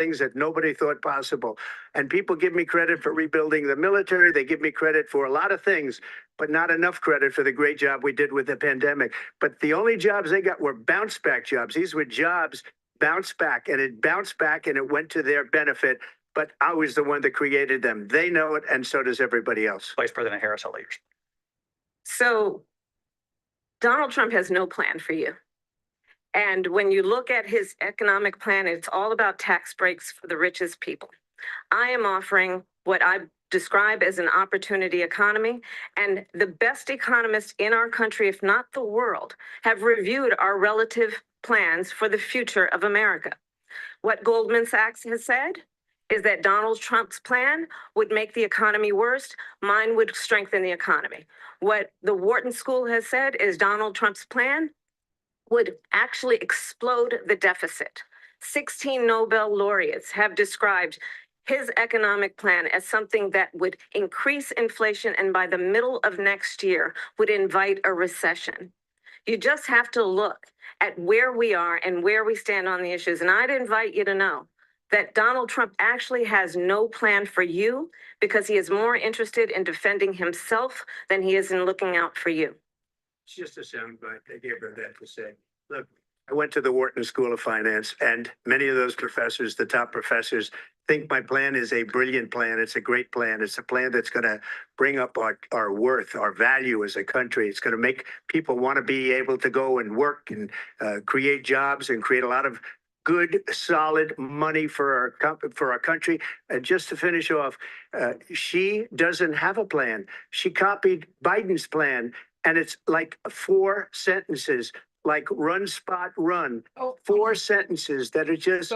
things that nobody thought possible. And people give me credit for rebuilding the military. They give me credit for a lot of things, but not enough credit for the great job we did with the pandemic. But the only jobs they got were bounce back jobs. These were jobs bounce back, and it bounced back and it went to their benefit. But I was the one that created them. They know it, and so does everybody else. Vice President Harris, I'll let you. So Donald Trump has no plan for you. And when you look at his economic plan, it's all about tax breaks for the richest people. I am offering what I describe as an opportunity economy. And the best economists in our country, if not the world, have reviewed our relative plans for the future of America. What Goldman Sachs has said is that Donald Trump's plan would make the economy worse. Mine would strengthen the economy. What the Wharton School has said is Donald Trump's plan would actually explode the deficit. 16 Nobel laureates have described his economic plan as something that would increase inflation and by the middle of next year would invite a recession. You just have to look at where we are and where we stand on the issues. And I'd invite you to know that Donald Trump actually has no plan for you because he is more interested in defending himself than he is in looking out for you. It's just a soundbite. They gave her that to say. Look, I went to the Wharton School of Finance, and many of those professors, the top professors, think my plan is a brilliant plan. It's a great plan. It's a plan that's going to bring up our worth, our value as a country. It's going to make people want to be able to go and work and create jobs and create a lot of good, solid money for our country. And just to finish off, she doesn't have a plan. She copied Biden's plan. And it's like 4 sentences, like run, spot, run. 4 sentences that are just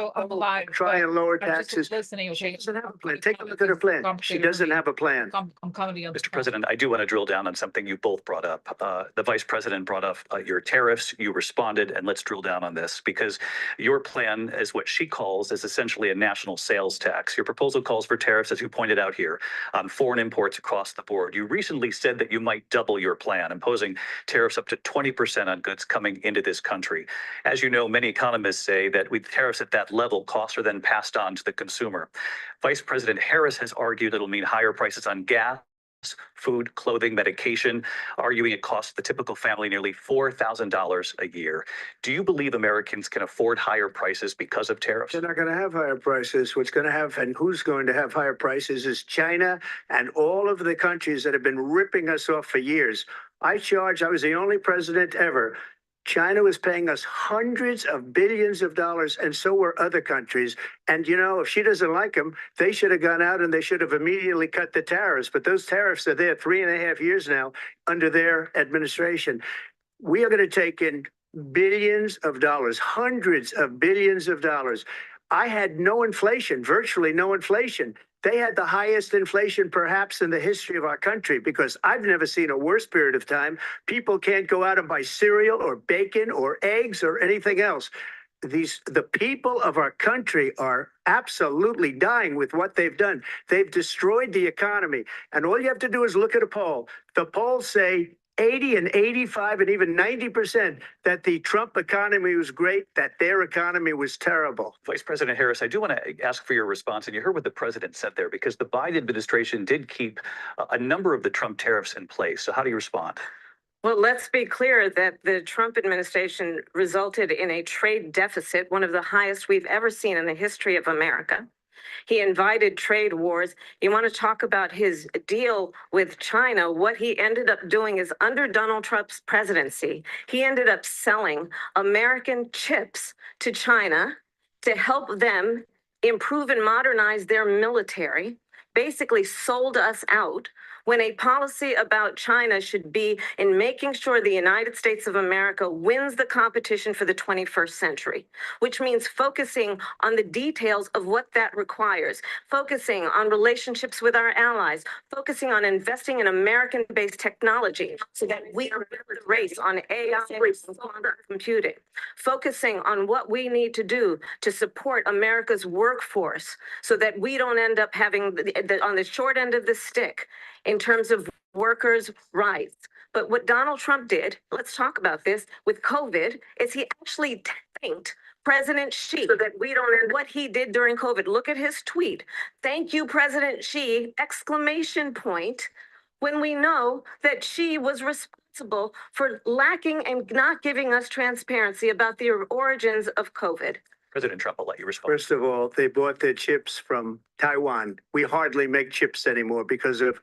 try and lower taxes. She doesn't have a plan. Take a look at her plan. She doesn't have a plan. Mr. President, I do want to drill down on something you both brought up. The Vice President brought up your tariffs. You responded, and let's drill down on this because your plan is what she calls is essentially a national sales tax. Your proposal calls for tariffs, as you pointed out here, on foreign imports across the board. You recently said that you might double your plan, imposing tariffs up to 20% on goods coming into this country. As you know, many economists say that with tariffs at that level, costs are then passed on to the consumer. Vice President Harris has argued it'll mean higher prices on gas, food, clothing, medication, arguing it costs the typical family nearly $4,000 a year. Do you believe Americans can afford higher prices because of tariffs? They're not going to have higher prices. What's going to have and who's going to have higher prices is China and all of the countries that have been ripping us off for years. I was the only president ever. China was paying us hundreds of billions of dollars, and so were other countries. And, you know, if she doesn't like them, they should have gone out and they should have immediately cut the tariffs. But those tariffs are there 3.5 years now under their administration. We are going to take in billions of dollars, hundreds of billions of dollars. I had no inflation, virtually no inflation. They had the highest inflation perhaps in the history of our country because I've never seen a worse period of time. People can't go out and buy cereal or bacon or eggs or anything else. The people of our country are absolutely dying with what they've done. They've destroyed the economy. And all you have to do is look at a poll. The polls say 80 and 85 and even 90% that the Trump economy was great, that their economy was terrible. Vice President Harris, I do want to ask for your response, and you heard what the president said there, because the Biden administration did keep a number of the Trump tariffs in place. So how do you respond? Well, let's be clear that the Trump administration resulted in a trade deficit, one of the highest we've ever seen in the history of America. He invited trade wars. You want to talk about his deal with China? What he ended up doing is under Donald Trump's presidency, he ended up selling American chips to China to help them improve and modernize their military, basically sold us out. When a policy about China should be in making sure the United States of America wins the competition for the 21st century, which means focusing on the details of what that requires, focusing on relationships with our allies, focusing on investing in American-based technology so that we are in the race on AI and quantum computing, focusing on what we need to do to support America's workforce so that we don't end up having on the short end of the stick in terms of workers' rights. But what Donald Trump did, let's talk about this, with COVID, is he actually thanked President Xi, so that we don't end what he did during COVID. Look at his tweet. Thank you, President Xi, exclamation point, when we know that Xi was responsible for lacking and not giving us transparency about the origins of COVID. President Trump, I'll let you respond. First of all, they bought their chips from Taiwan. We hardly make chips anymore because of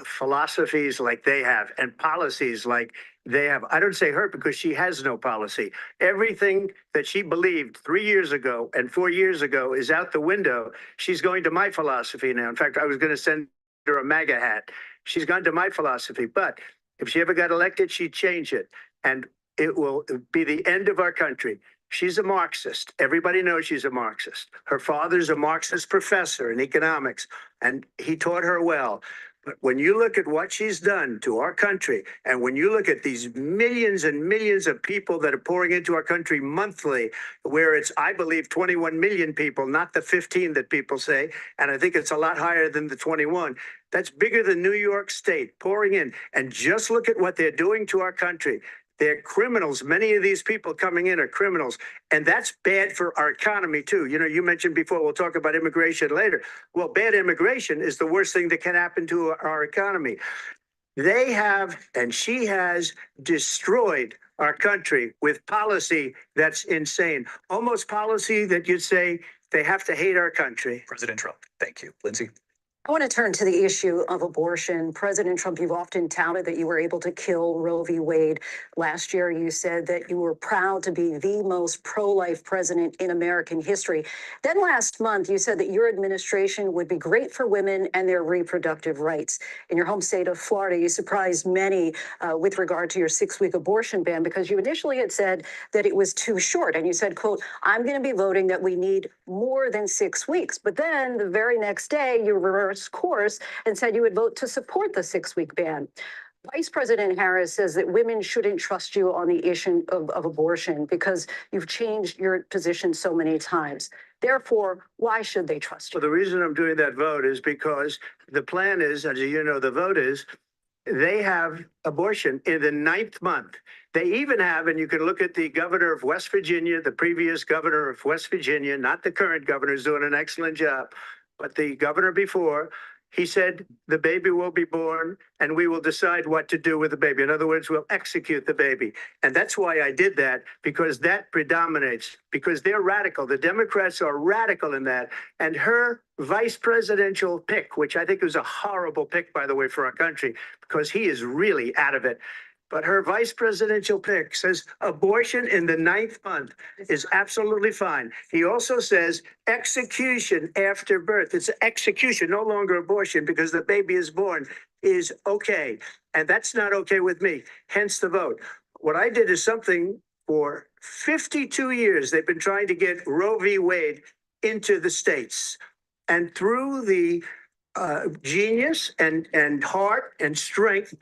philosophies like they have and policies like they have. I don't say her because she has no policy. Everything that she believed 3 years ago and 4 years ago is out the window. She's going to my philosophy now. In fact, I was going to send her a MAGA hat. She's gone to my philosophy. But if she ever got elected, she'd change it. And it will be the end of our country. She's a Marxist. Everybody knows she's a Marxist. Her father's a Marxist professor in economics, and he taught her well. But when you look at what she's done to our country, and when you look at these millions and millions of people that are pouring into our country monthly, where it's, I believe, 21 million people, not the 15 that people say, and I think it's a lot higher than the 21. That's bigger than New York State pouring in. And just look at what they're doing to our country. They're criminals. Many of these people coming in are criminals. And that's bad for our economy, too. You know, you mentioned before, we'll talk about immigration later. Well, bad immigration is the worst thing that can happen to our economy. They have, and she has, destroyed our country with policy that's insane. Almost policy that you'd say they have to hate our country. President Trump, thank you. Lindsay? I want to turn to the issue of abortion. President Trump, you've often touted that you were able to kill Roe v. Wade. Last year, you said that you were proud to be the most pro-life president in American history. Then last month, you said that your administration would be great for women and their reproductive rights. In your home state of Florida, you surprised many with regard to your 6-week abortion ban because you initially had said that it was too short. And you said, quote, I'm going to be voting that we need more than 6 weeks. But then the very next day, you reversed course and said you would vote to support the 6-week ban. Vice President Harris says that women shouldn't trust you on the issue of abortion because you've changed your position so many times. Therefore, why should they trust you? Well, the reason I'm doing that vote is because the plan is, as you know, the vote is, they have abortion in the 9th month. They even have, and you can look at the governor of West Virginia, the previous governor of West Virginia, not the current governor, is doing an excellent job. But the governor before, he said the baby will be born and we will decide what to do with the baby. In other words, we'll execute the baby. And that's why I did that, because that predominates, because they're radical. The Democrats are radical in that. And her vice presidential pick, which I think was a horrible pick, by the way, for our country, because he is really out of it. But her vice presidential pick says abortion in the 9th month is absolutely fine. He also says execution after birth. It's execution, no longer abortion, because the baby is born, is okay. And that's not okay with me, hence the vote. What I did is something for 52 years. They've been trying to get Roe v. Wade into the states. And through the genius and heart and strength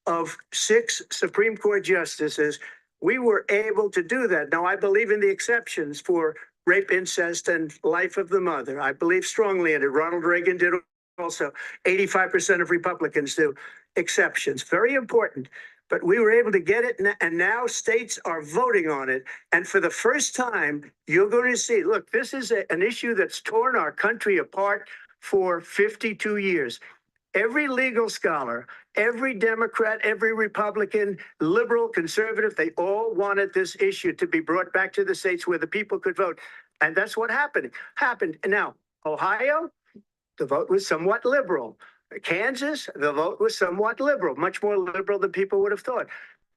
of 6 Supreme Court justices, we were able to do that. Now, I believe in the exceptions for rape, incest, and life of the mother. I believe strongly in it. Ronald Reagan did also. 85% of Republicans do. Exceptions, very important. But we were able to get it, and now states are voting on it. And for the first time, you're going to see, look, this is an issue that's torn our country apart for 52 years. Every legal scholar, every Democrat, every Republican, liberal, conservative, they all wanted this issue to be brought back to the states where the people could vote. And that's what happened. Now, Ohio, the vote was somewhat liberal. Kansas, the vote was somewhat liberal, much more liberal than people would have thought.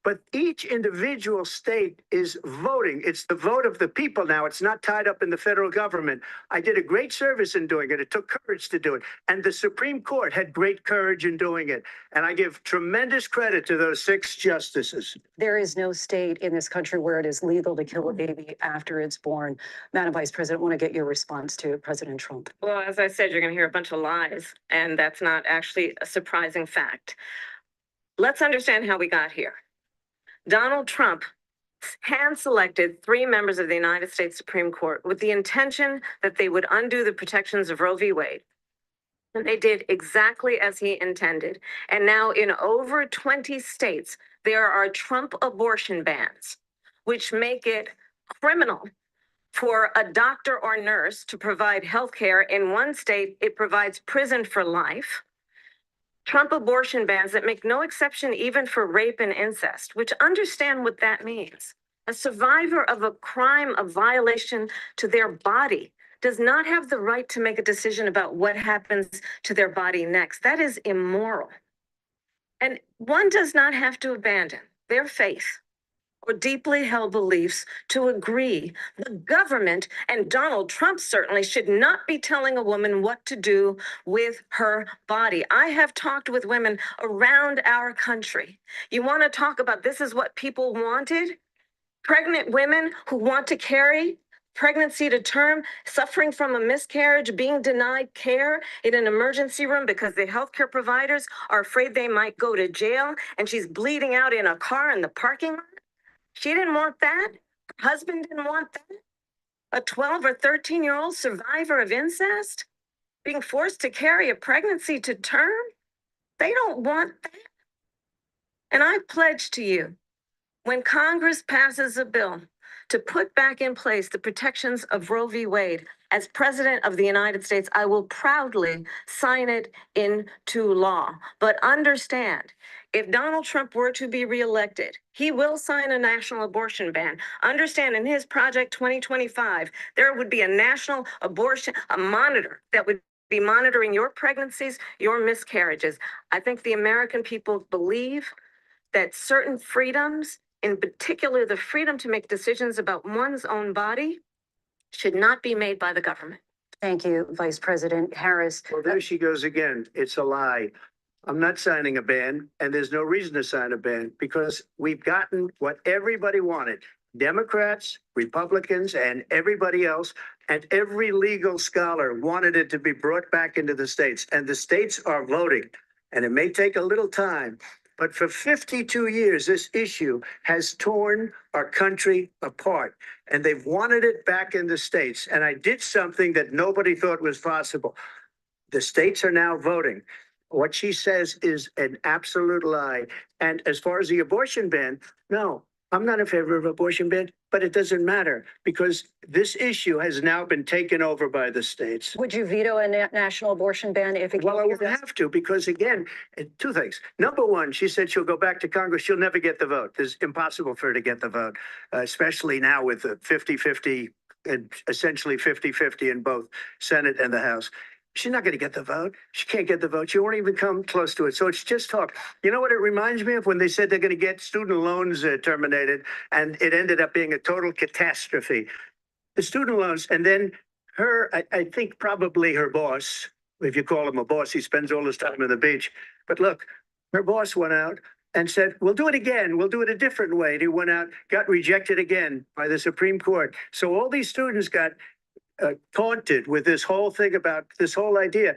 But each individual state is voting. It's the vote of the people now. It's not tied up in the federal government. I did a great service in doing it. It took courage to do it. And the Supreme Court had great courage in doing it. And I give tremendous credit to those 6 justices. There is no state in this country where it is legal to kill a baby after it's born. Madam Vice President, I want to get your response to President Trump. Well, as I said, you're going to hear a bunch of lies, and that's not actually a surprising fact. Let's understand how we got here. Donald Trump hand-selected 3 members of the United States Supreme Court with the intention that they would undo the protections of Roe v. Wade. And they did exactly as he intended. And now in over 20 states, there are Trump abortion bans, which make it criminal for a doctor or nurse to provide health care. In one state, it provides prison for life. Trump abortion bans that make no exception even for rape and incest, which understand what that means. A survivor of a crime, a violation to their body, does not have the right to make a decision about what happens to their body next. That is immoral. And one does not have to abandon their faith or deeply held beliefs to agree. The government, and Donald Trump certainly, should not be telling a woman what to do with her body. I have talked with women around our country. You want to talk about this is what people wanted? Pregnant women who want to carry pregnancy to term, suffering from a miscarriage, being denied care in an emergency room because the healthcare providers are afraid they might go to jail, and she's bleeding out in a car in the parking lot. She didn't want that. Her husband didn't want that. A 12 or 13-year-old survivor of incest being forced to carry a pregnancy to term. They don't want that. And I pledge to you, when Congress passes a bill to put back in place the protections of Roe v. Wade, as President of the United States, I will proudly sign it into law. But understand, if Donald Trump were to be reelected, he will sign a national abortion ban. Understand, in his Project 2025, there would be a national abortion, a monitor that would be monitoring your pregnancies, your miscarriages. I think the American people believe that certain freedoms, in particular the freedom to make decisions about one's own body, should not be made by the government. Thank you, Vice President Harris. Well, there she goes again. It's a lie. I'm not signing a ban, and there's no reason to sign a ban because we've gotten what everybody wanted. Democrats, Republicans, and everybody else, and every legal scholar wanted it to be brought back into the states, and the states are voting, and it may take a little time. But for 52 years, this issue has torn our country apart, and they've wanted it back in the states. And I did something that nobody thought was possible. The states are now voting. What she says is an absolute lie. And as far as the abortion ban, no, I'm not in favor of abortion ban, but it doesn't matter because this issue has now been taken over by the states. Would you veto a national abortion ban if it Well, I came would to your desk? have to because, again, two things. Number one, she said she'll go back to Congress. She'll never get the vote. It's impossible for her to get the vote, especially now with the 50-50 and essentially 50-50 in both Senate and the House. She's not going to get the vote. She can't get the vote. She won't even come close to it. So it's just talk. You know what it reminds me of when they said they're going to get student loans terminated, and it ended up being a total catastrophe. The student loans, and then her, I think probably her boss, if you call him a boss, he spends all his time on the beach. But look, her boss went out and said, we'll do it again. We'll do it a different way. And he went out, got rejected again by the Supreme Court. So all these students got taunted with this whole thing about this whole idea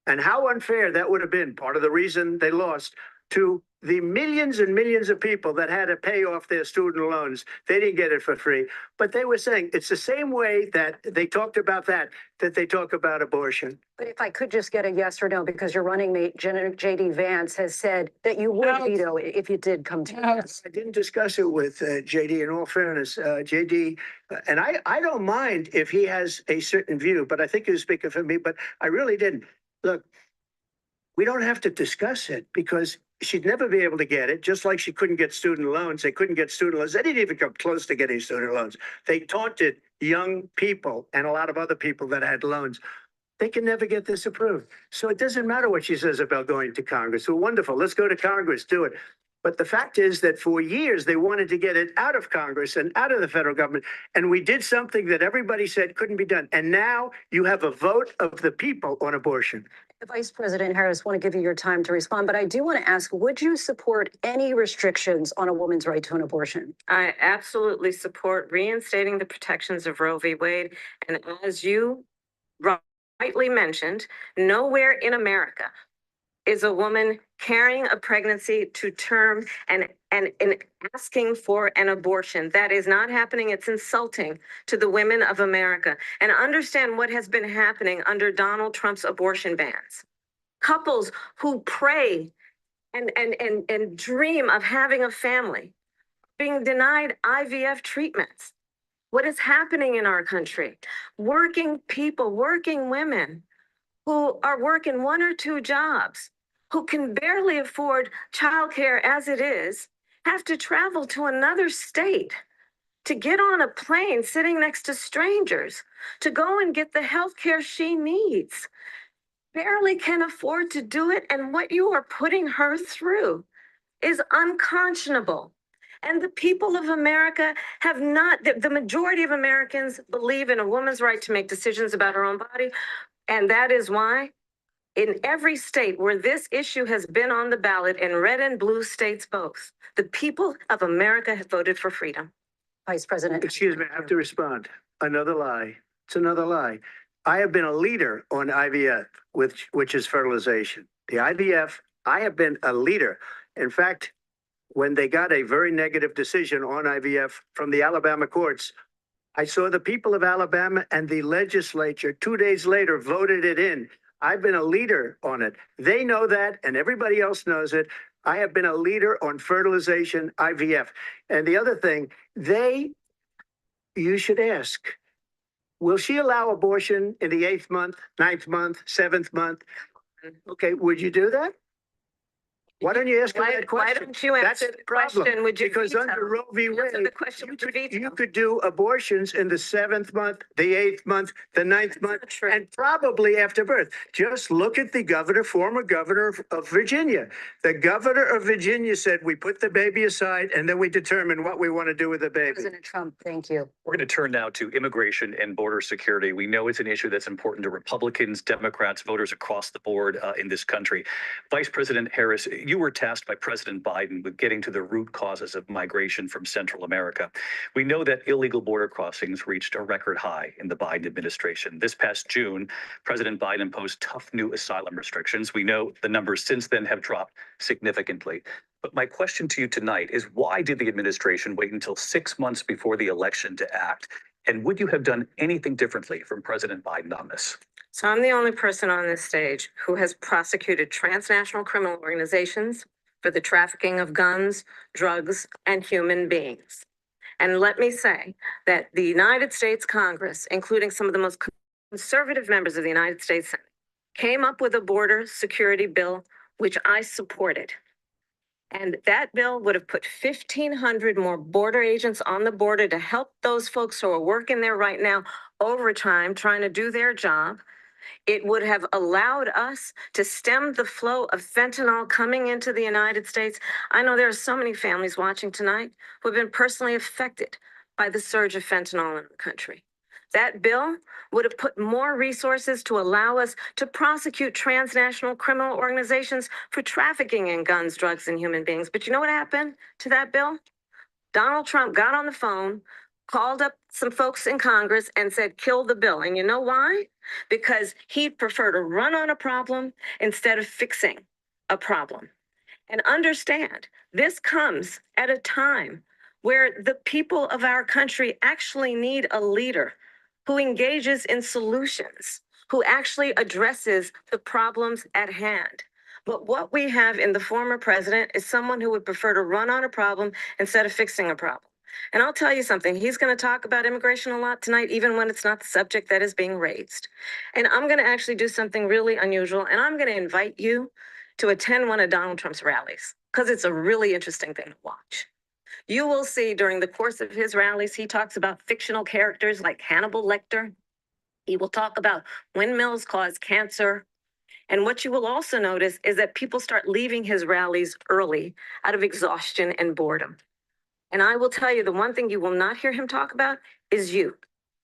and how unfair that would have been. Part of the reason they lost to the millions and millions of people that had to pay off their student loans. They didn't get it for free, but they were saying it's the same way that they talked about that they talk about abortion. But if I could just get a yes or no, because your running mate, J.D. Vance, has said that you would veto it if you did come to us. I didn't discuss it with J.D. In all fairness, J.D. And I don't mind if he has a certain view, but I think he was speaking for me, but I really didn't. Look, we don't have to discuss it because she'd never be able to get it, just like she couldn't get student loans. They couldn't get student loans. They didn't even come close to getting student loans. They taunted young people and a lot of other people that had loans. They can never get this approved. So it doesn't matter what she says about going to Congress. So wonderful. Let's go to Congress, do it. But the fact is that for years, they wanted to get it out of Congress and out of the federal government. And we did something that everybody said couldn't be done. And now you have a vote of the people on abortion. Vice President Harris, want to give you your time to respond, but I do want to ask, would you support any restrictions on a woman's right to an abortion? I absolutely support reinstating the protections of Roe v. Wade. And as you rightly mentioned, nowhere in America is a woman carrying a pregnancy to term and asking for an abortion. That is not happening. It's insulting to the women of America. And understand what has been happening under Donald Trump's abortion bans. Couples who pray and dream of having a family being denied IVF treatments. what is happening in our country. Working people, working women who are working one or two jobs, who can barely afford childcare as it is, have to travel to another state to get on a plane sitting next to strangers to go and get the health care she needs. Barely can afford to do it. And what you are putting her through is unconscionable. And the people of America have not, the majority of Americans believe in a woman's right to make decisions about her own body. And that is why in every state where this issue has been on the ballot, in red and blue states both, the people of America have voted for freedom. Vice President. Excuse me, I have to respond. Another lie. It's another lie. I have been a leader on IVF, which is fertilization. The IVF, I have been a leader. In fact, when they got a very negative decision on IVF from the Alabama courts, I saw the people of Alabama and the legislature 2 days later voted it in. I've been a leader on it. They know that, and everybody else knows it. I have been a leader on fertilization, IVF. And the other thing, you should ask, will she allow abortion in the 8th month, 9th month, 7th month? Okay, would you do that? Why don't you ask her that question? Why don't you answer the question? Would you Because veto? under Roe v. Wade, Answer the question, would you veto? you could do abortions in the 7th month, the 8th month, the 9th month, not true. and probably after birth. Just look at the governor, former governor of Virginia. The governor of Virginia said, we put the baby aside and then we determine what we want to do with the baby. President Trump, thank you. We're going to turn now to immigration and border security. We know it's an issue that's important to Republicans, Democrats, voters across the board in this country. Vice President Harris, you were tasked by President Biden with getting to the root causes of migration from Central America. We know that illegal border crossings reached a record high in the Biden administration. This past June, President Biden imposed tough new asylum restrictions. We know the numbers since then have dropped significantly. But my question to you tonight is, why did the administration wait until 6 months before the election to act? And would you have done anything differently from President Biden on this? So I'm the only person on this stage who has prosecuted transnational criminal organizations for the trafficking of guns, drugs, and human beings. And let me say that the United States Congress, including some of the most conservative members of the United States Senate, came up with a border security bill, which I supported. And that bill would have put 1,500 more border agents on the border to help those folks who are working there right now overtime, trying to do their job. It would have allowed us to stem the flow of fentanyl coming into the United States. I know there are so many families watching tonight who have been personally affected by the surge of fentanyl in the country. That bill would have put more resources to allow us to prosecute transnational criminal organizations for trafficking in guns, drugs, and human beings. But you know what happened to that bill? Donald Trump got on the phone, called up some folks in Congress and said, kill the bill. And you know why? Because he'd prefer to run on a problem instead of fixing a problem. And understand, this comes at a time where the people of our country actually need a leader who engages in solutions, who actually addresses the problems at hand. But what we have in the former president is someone who would prefer to run on a problem instead of fixing a problem. And I'll tell you something, he's going to talk about immigration a lot tonight, even when it's not the subject that is being raised. And I'm going to actually do something really unusual, and I'm going to invite you to attend one of Donald Trump's rallies, because it's a really interesting thing to watch. You will see during the course of his rallies, he talks about fictional characters like Hannibal Lecter. He will talk about windmills cause cancer. And what you will also notice is that people start leaving his rallies early out of exhaustion and boredom. And I will tell you, the one thing you will not hear him talk about is you.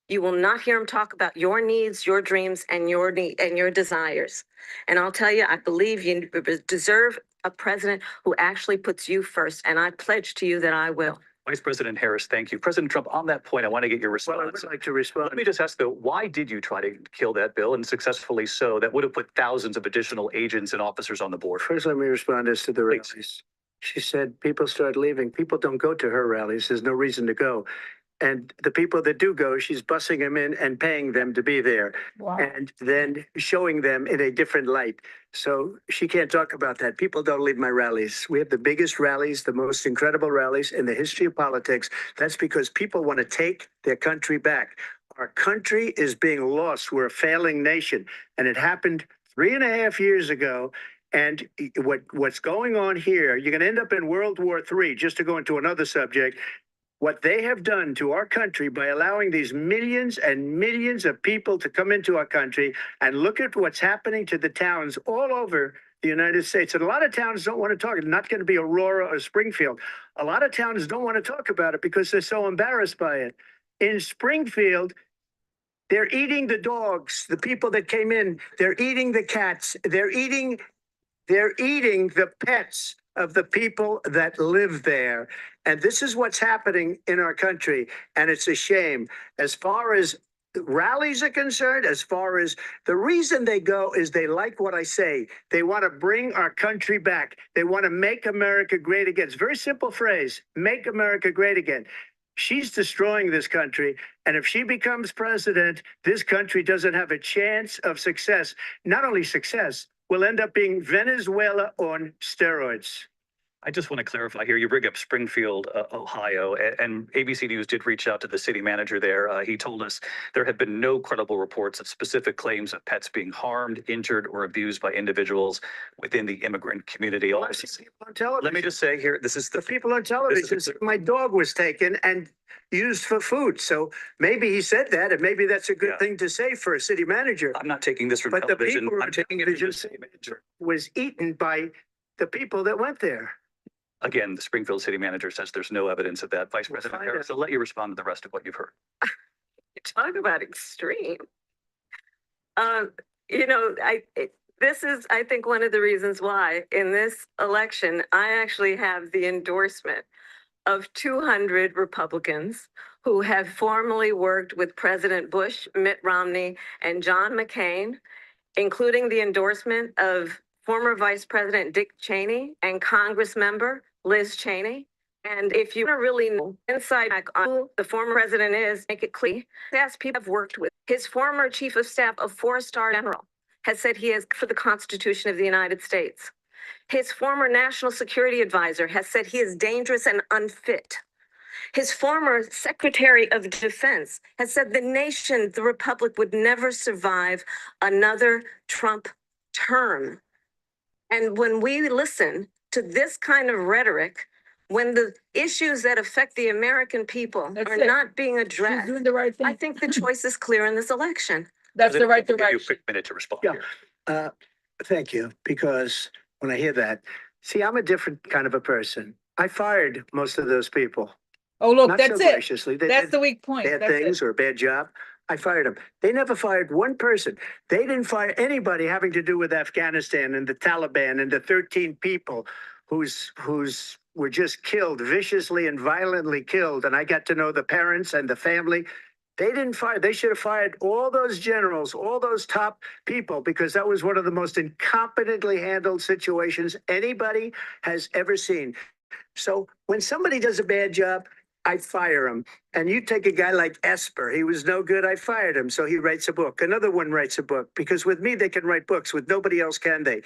You will not hear him talk about your needs, your dreams, and your desires. And I'll tell you, I believe you deserve a president who actually puts you first. And I pledge to you that I will. Vice President Harris, thank you. President Trump, on that point, I want to get your response. Well, I would like to respond. Let me just ask, though, why did you try to kill that bill, and successfully so, that would have put thousands of additional agents and officers on the board? First, let me respond as to the rallies. She said people start leaving. People don't go to her rallies. There's no reason to go. And the people that do go, she's bussing them in and paying them to be there. Wow. And then showing them in a different light. So she can't talk about that. People don't leave my rallies. We have the biggest rallies, the most incredible rallies in the history of politics. That's because people want to take their country back. Our country is being lost. We're a failing nation. And it happened 3.5 years ago. And what's going on here, you're going to end up in World War III, just to go into another subject. What they have done to our country by allowing these millions and millions of people to come into our country, and look at what's happening to the towns all over the United States. And a lot of towns don't want to talk. It's not going to be Aurora or Springfield. A lot of towns don't want to talk about it because they're so embarrassed by it. In Springfield, they're eating the dogs, the people that came in. They're eating the cats. They're eating the pets of the people that live there. And this is what's happening in our country. And it's a shame. As far as rallies are concerned, as far as the reason they go is they like what I say. They want to bring our country back. They want to make America great again. It's a very simple phrase, make America great again. She's destroying this country. And if she becomes president, this country doesn't have a chance of success. Not only success, we'll end up being Venezuela on steroids. I just want to clarify here. You bring up Springfield, Ohio, and ABC News did reach out to the city manager there. He told us there have been no credible reports of specific claims of pets being harmed, injured, or abused by individuals within the immigrant community. Well, I've seen people on television. Let me just say here, this is The people on television said my dog was taken and used for food. So maybe he said that, and maybe that's a good thing to say for a city manager. I'm not taking this from But the television. people I'm on taking it from the television city manager. was eaten by the people that went there. Again, the Springfield city manager says there's no evidence of that. Vice We'll President find Harris, out. I'll let you respond to the rest of what you've heard. You talk about extreme. This is, I think, one of the reasons why in this election, I actually have the endorsement of 200 Republicans who have formally worked with President Bush, Mitt Romney, and John McCain, including the endorsement of former Vice President Dick Cheney and Congress member Liz Cheney. And if you want to really know inside on who the former president is, make it clear, ask people I've worked with. His former chief of staff, a four-star general, has said he is for the Constitution of the United States. His former national security advisor has said he is dangerous and unfit. His former Secretary of Defense has said the nation, the Republic, would never survive another Trump term. And when we listen to this kind of rhetoric, when the issues that affect the American people are not being She's addressed, doing the right thing. I think the choice is clear in this election. That's the right I'll give you a direction. quick minute to respond Yeah. here. Thank you, because when I hear that, see, I'm a different kind of a person. I fired most of those people. Oh, look, Not that's so it. graciously. They That's did the weak point. bad That's things it. or a bad job. I fired them. They never fired one person. They didn't fire anybody having to do with Afghanistan and the Taliban and the 13 people whose were just killed, viciously and violently killed. And I got to know the parents and the family. They didn't fire. They should have fired all those generals, all those top people, because that was one of the most incompetently handled situations anybody has ever seen. So when somebody does a bad job, I fire him. And you take a guy like Esper. He was no good. I fired him. So he writes a book. Another one writes a book, because with me, they can write books. With nobody else can they?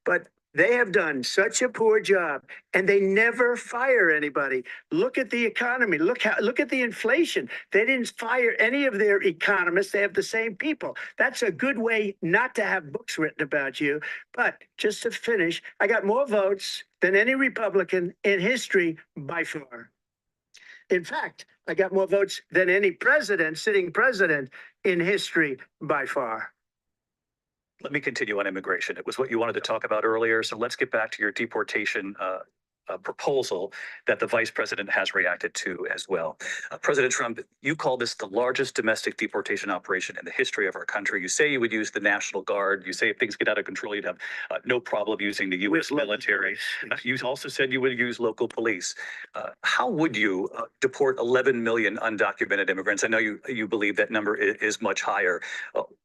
But they have done such a poor job, and they never fire anybody. Look at the economy. Look at the inflation. They didn't fire any of their economists. They have the same people. That's a good way not to have books written about you. But just to finish, I got more votes than any Republican in history by far. In fact, I got more votes than any sitting president in history by far. Let me continue on immigration. It was what you wanted to talk about earlier. So let's get back to your deportation proposal that the vice president has reacted to as well. President Trump, you call this the largest domestic deportation operation in the history of our country. You say you would use the National Guard. You say if things get out of control, you'd have no problem using the U.S. military. You also said you would use local police. How would you deport 11 million undocumented immigrants? I know you believe that number is much higher.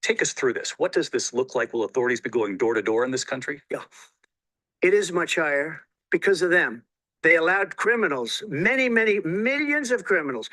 Take us through this. What does this look like? Will authorities be going door to door in this country? Yeah, it is much higher because of them. They allowed criminals, many, many millions of criminals.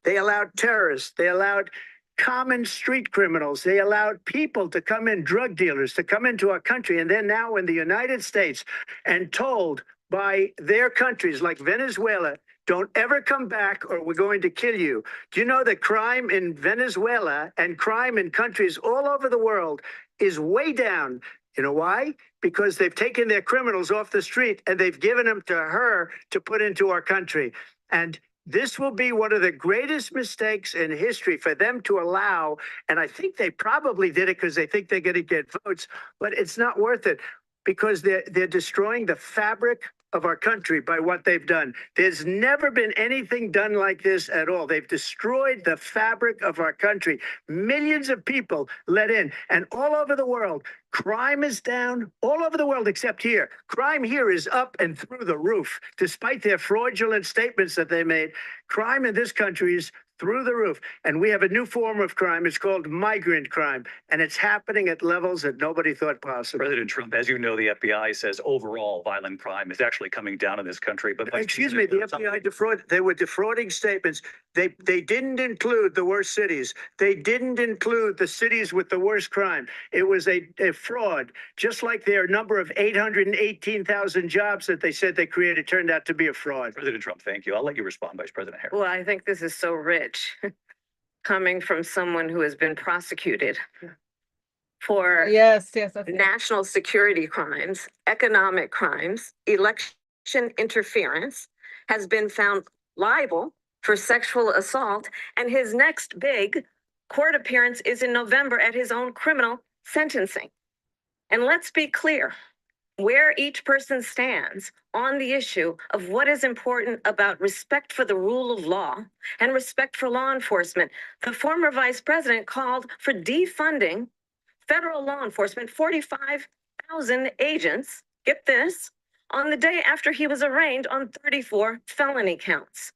They allowed terrorists. They allowed common street criminals. They allowed people to come in, drug dealers to come into our country. And they're now in the United States and told by their countries like Venezuela, don't ever come back or we're going to kill you. Do you know that crime in Venezuela and crime in countries all over the world is way down? You know why? Because they've taken their criminals off the street and they've given them to her to put into our country. And this will be one of the greatest mistakes in history for them to allow. And I think they probably did it because they think they're going to get votes, but it's not worth it because they're destroying the fabric of our country by what they've done. There's never been anything done like this at all. They've destroyed the fabric of our country. Millions of people let in, and all over the world, crime is down all over the world except here. Crime here is up and through the roof, despite their fraudulent statements that they made. Crime in this country is through the roof. And we have a new form of crime. It's called migrant crime. And it's happening at levels that nobody thought possible. President Trump, as you know, the FBI says overall violent crime is actually coming down in this country. But excuse me, the FBI they were defrauding statements. They didn't include the worst cities. They didn't include the cities with the worst crime. It was a fraud, just like their number of 818,000 jobs that they said they created turned out to be a fraud. President Trump, thank you. I'll let you respond, Vice President Harris. Well, I think this is so rich coming from someone who has been prosecuted for national security crimes, economic crimes, election interference, has been found liable for sexual assault, and his next big court appearance is in November at his own criminal sentencing. And let's be clear where each person stands on the issue of what is important about respect for the rule of law and respect for law enforcement. The former vice president called for defunding federal law enforcement, 45,000 agents, get this, on the day after he was arraigned on 34 felony counts.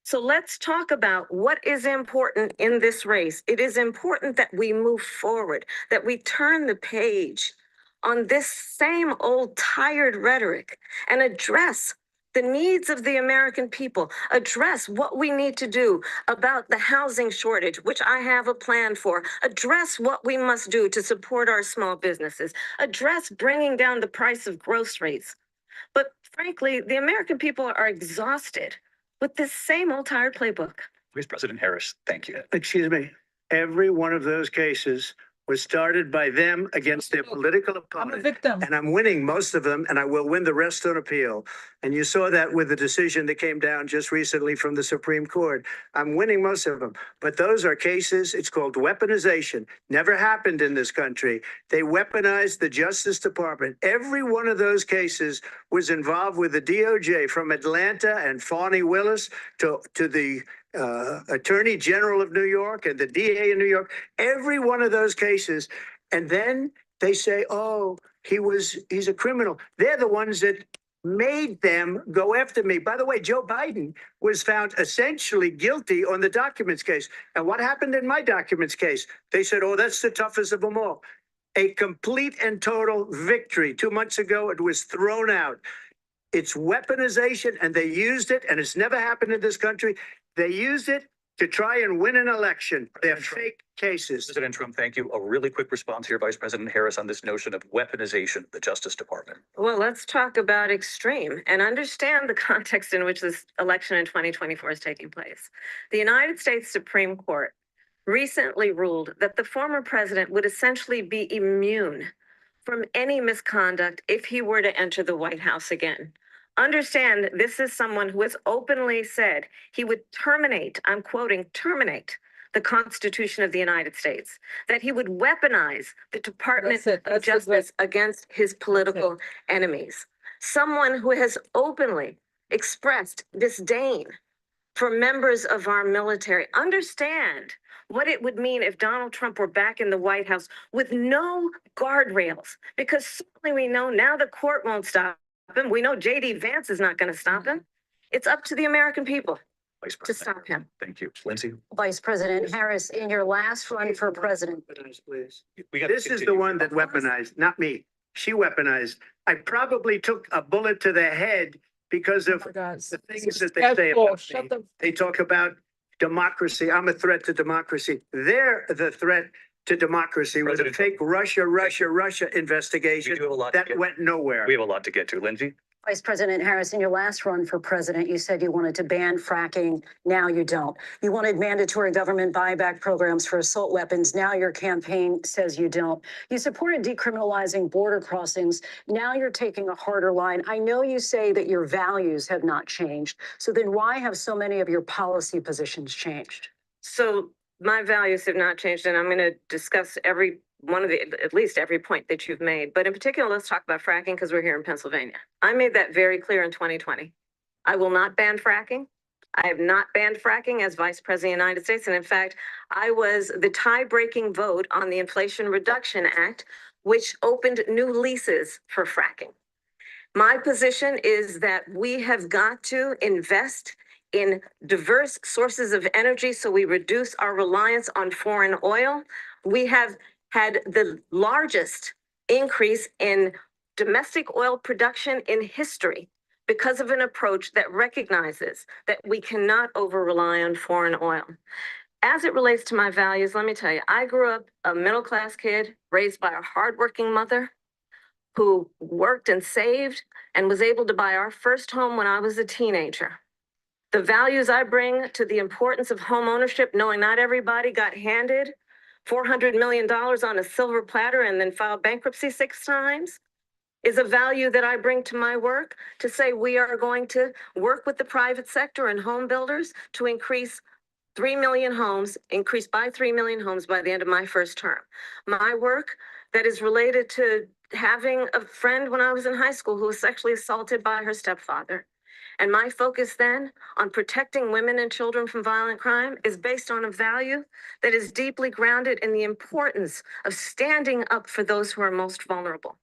So let's talk about what is important in this race. It is important that we move forward, that we turn the page on this same old tired rhetoric and address the needs of the American people, address what we need to do about the housing shortage, which I have a plan for, address what we must do to support our small businesses, address bringing down the price of groceries. But frankly, the American people are exhausted with this same old tired playbook. Vice President Harris, thank you. Excuse me. Every one of those cases was started by them against their political opponent. I'm a victim. And I'm winning most of them, and I will win the rest on appeal. And you saw that with the decision that came down just recently from the Supreme Court. I'm winning most of them. But those are cases, it's called weaponization. Never happened in this country. They weaponized the Justice Department. Every one of those cases was involved with the DOJ, from Atlanta and Fani Willis to the Attorney General of New York and the DA in New York, every one of those cases. And then they say, oh, he's a criminal. They're the ones that made them go after me. By the way, Joe Biden was found essentially guilty on the documents case. And what happened in my documents case? They said, oh, that's the toughest of them all. A complete and total victory. 2 months ago, it was thrown out. It's weaponization, and they used it, and it's never happened in this country. They used it to try and win an election. They're fake cases. President Trump, thank you. A really quick response here, Vice President Harris, on this notion of weaponization of the Justice Department. Well, let's talk about extreme and understand the context in which this election in 2024 is taking place. The United States Supreme Court recently ruled that the former president would essentially be immune from any misconduct if he were to enter the White House again. Understand, this is someone who has openly said he would terminate, I'm quoting, terminate the Constitution of the United States, that he would weaponize the Department of Justice against his political enemies. Someone who has openly expressed disdain for members of our military. Understand what it would mean if Donald Trump were back in the White House with no guardrails, because certainly we know now the court won't stop him. We know J.D. Vance is not going to stop him. It's up to the American people to stop him. Thank you. Lindsay? Vice President Harris, in your last run for president. Please. We This is the one that weaponized, not me. She weaponized. I probably took a bullet to the head because of the things that they say about me. They talk about democracy. I'm a threat to democracy. They're the threat to democracy with a President fake Russia investigation We do have a lot to that get- went nowhere. We have a lot to get to. Lindsay? Vice President Harris, in your last run for president, you said you wanted to ban fracking. Now you don't. You wanted mandatory government buyback programs for assault weapons. Now your campaign says you don't. You supported decriminalizing border crossings. Now you're taking a harder line. I know you say that your values have not changed. So then why have so many of your policy positions changed? So my values have not changed, and I'm going to discuss every one of at least every point that you've made. But in particular, let's talk about fracking because we're here in Pennsylvania. I made that very clear in 2020. I will not ban fracking. I have not banned fracking as Vice President of the United States. And in fact, I was the tie-breaking vote on the Inflation Reduction Act, which opened new leases for fracking. My position is that we have got to invest in diverse sources of energy so we reduce our reliance on foreign oil. We have had the largest increase in domestic oil production in history because of an approach that recognizes that we cannot over-rely on foreign oil. As it relates to my values, let me tell you, I grew up a middle-class kid raised by a hardworking mother who worked and saved and was able to buy our first home when I was a teenager. The values I bring to the importance of home ownership, knowing not everybody got handed $400 million on a silver platter and then filed bankruptcy 6 times, is a value that I bring to my work to say we are going to work with the private sector and home builders to increase 3 million homes, increase by 3 million homes by the end of my first term. My work that is related to having a friend when I was in high school who was sexually assaulted by her stepfather. And my focus then on protecting women and children from violent crime is based on a value that is deeply grounded in the importance of standing up for those who are most vulnerable.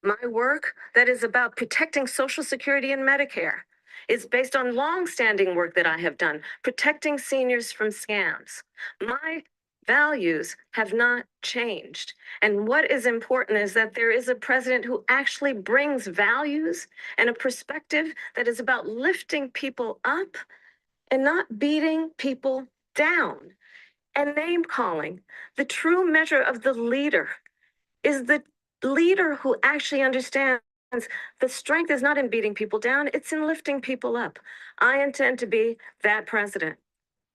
My work that is about protecting Social Security and Medicare is based on longstanding work that I have done, protecting seniors from scams. My values have not changed. And what is important is that there is a president who actually brings values and a perspective that is about lifting people up and not beating people down. And name calling. The true measure of the leader is the leader who actually understands the strength is not in beating people down, it's in lifting people up. I intend to be that president.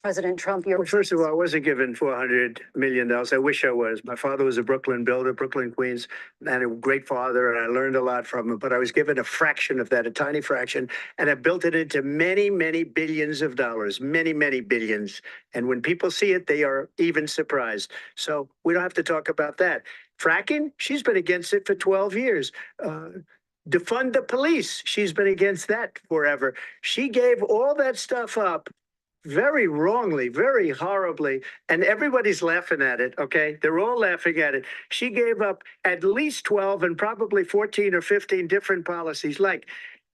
President Trump, Well, first of all, I wasn't given $400 million. I wish I was. My father was a Brooklyn builder, Brooklyn, Queens, and a great father, and I learned a lot from him. But I was given a fraction of that, a tiny fraction, and I built it into many, many billions of dollars, many, many billions. And when people see it, they are even surprised. So we don't have to talk about that. Fracking, she's been against it for 12 years. Defund the police, she's been against that forever. She gave all that stuff up very wrongly, very horribly, and everybody's laughing at it, okay? They're all laughing at it. She gave up at least 12 and probably 14 or 15 different policies. Like,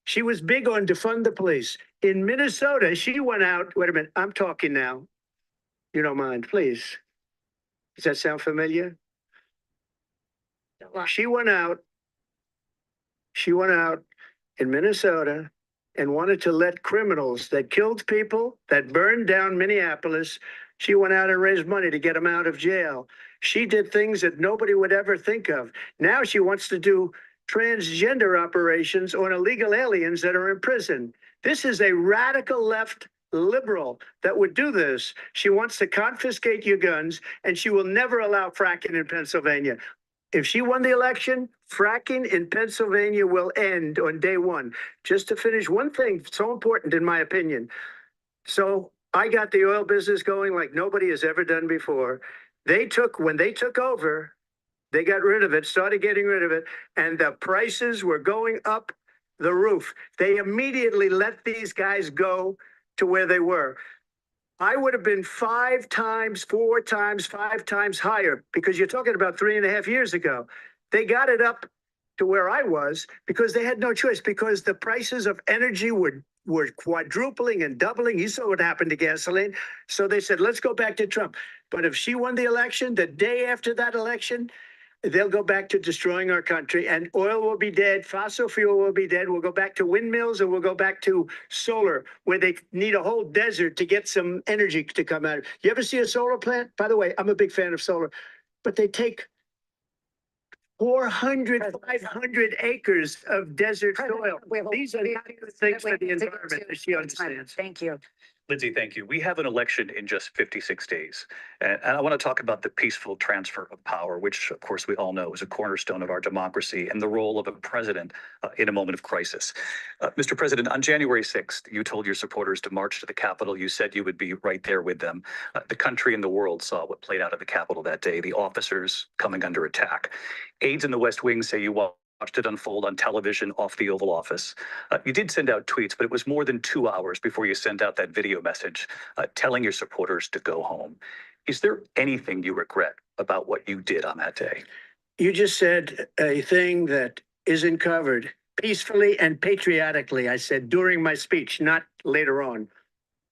she was big on defund the police. In Minnesota, she went out, wait a minute, I'm talking now. You don't mind, please. Does that sound familiar? She went out in Minnesota and wanted to let criminals that killed people, that burned down Minneapolis, she went out and raised money to get them out of jail. She did things that nobody would ever think of. Now she wants to do transgender operations on illegal aliens that are in prison. This is a radical left liberal that would do this. She wants to confiscate your guns, and she will never allow fracking in Pennsylvania. If she won the election, fracking in Pennsylvania will end on day one. Just to finish one thing, so important in my opinion. So I got the oil business going like nobody has ever done before. When they took over, they got rid of it, started getting rid of it, and the prices were going up the roof. They immediately let these guys go to where they were. I would have been 5 times, 4 times, 5 times higher, because you're talking about 3.5 years ago. They got it up to where I was because they had no choice, because the prices of energy were quadrupling and doubling. You saw what happened to gasoline. So they said, let's go back to Trump. But if she won the election, the day after that election, they'll go back to destroying our country, and oil will be dead, fossil fuel will be dead. We'll go back to windmills, and we'll go back to solar, where they need a whole desert to get some energy to come out. You ever see a solar plant? By the way, I'm a big fan of solar, but they take 400, 500 acres of desert soil. These are not good things for the environment, as she understands. Thank you. Lindsay, thank you. We have an election in just 56 days. And I want to talk about the peaceful transfer of power, which, of course, we all know is a cornerstone of our democracy, and the role of a president in a moment of crisis. Mr. President, on January 6th, you told your supporters to march to the Capitol. You said you would be right there with them. The country and the world saw what played out at the Capitol that day, the officers coming under attack. Aides in the West Wing say you watched it unfold on television off the Oval Office. You did send out tweets, but it was more than 2 hours before you sent out that video message telling your supporters to go home. Is there anything you regret about what you did on that day? You just said a thing that isn't covered. Peacefully and patriotically, I said during my speech, not later on.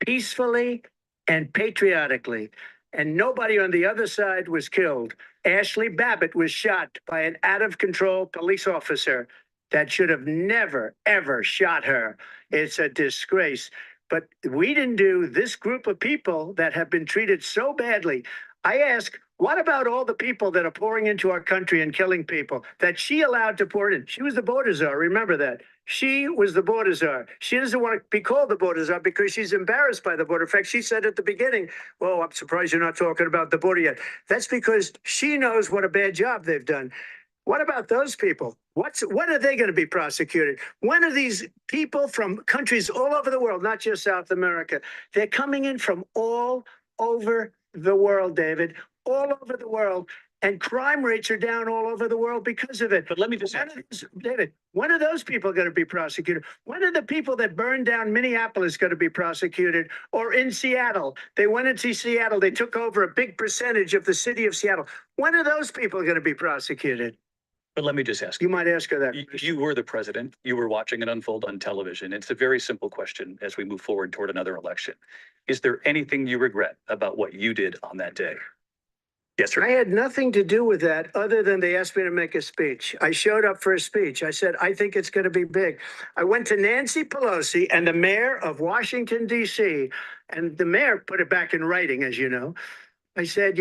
Peacefully and patriotically. And nobody on the other side was killed. Ashley Babbitt was shot by an out-of-control police officer that should have never, ever shot her. It's a disgrace. But we didn't do this group of people that have been treated so badly. I ask, what about all the people that are pouring into our country and killing people that she allowed to pour in? She was the border czar. Remember that. She was the border czar. She doesn't want to be called the border czar because she's embarrassed by the border. In fact, she said at the beginning, well, I'm surprised you're not talking about the border yet. That's because she knows what a bad job they've done. What about those people? When are they going to be prosecuted? When are these people from countries all over the world, not just South America? They're coming in from all over the world, David, all over the world. And crime rates are down all over the world because of it. But let me just ask, David, when are those people going to be prosecuted? When are the people that burned down Minneapolis going to be prosecuted? Or in Seattle? They went into Seattle. They took over a big percentage of the city of Seattle. When are those people going to be prosecuted? but let me just ask You might ask her that. You were the president. You were watching it unfold on television. It's a very simple question as we move forward toward another election. Is there anything you regret about what you did on that day? Yes, sir. I had nothing to do with that other than they asked me to make a speech. I showed up for a speech. I said, I think it's going to be big. I went to Nancy Pelosi and the mayor of Washington, D.C., and the mayor put it back in writing, as you know. I said,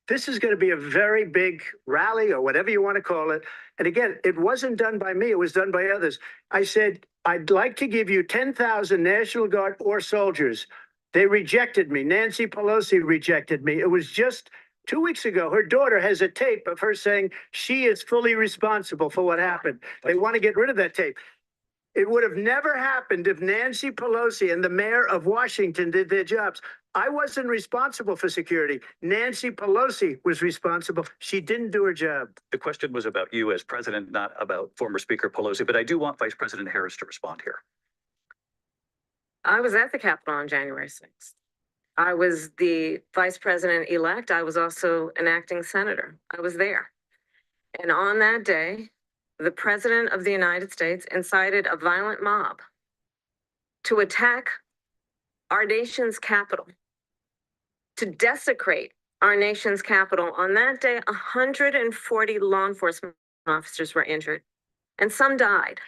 this is going to be a very big rally or whatever you want to call it. And again, it wasn't done by me. It was done by others. I said, I'd like to give you 10,000 National Guard or soldiers. They rejected me. Nancy Pelosi rejected me. It was just 2 weeks ago. Her daughter has a tape of her saying she is fully responsible for what happened. They want to get rid of that tape. It would have never happened if Nancy Pelosi and the mayor of Washington did their jobs. I wasn't responsible for security. Nancy Pelosi was responsible. She didn't do her job. The question was about you as president, not about former Speaker Pelosi, but I do want Vice President Harris to respond here. I was at the Capitol on January 6th. I was the vice president-elect. I was also an acting senator. I was there. And on that day, the president of the United States incited a violent mob to attack our nation's capital, to desecrate our nation's capital. On that day, 140 law enforcement officers were injured, and some died.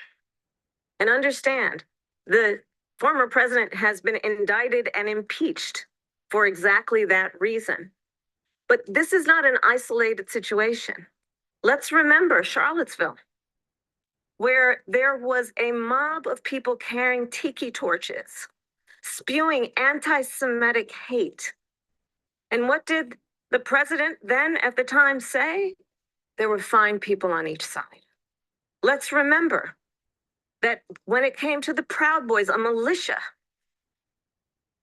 And understand, the former president has been indicted and impeached for exactly that reason. But this is not an isolated situation. Let's remember Charlottesville, where there was a mob of people carrying tiki torches, spewing anti-Semitic hate. And what did the president then at the time say? There were fine people on each side. Let's remember that when it came to the Proud Boys, a militia,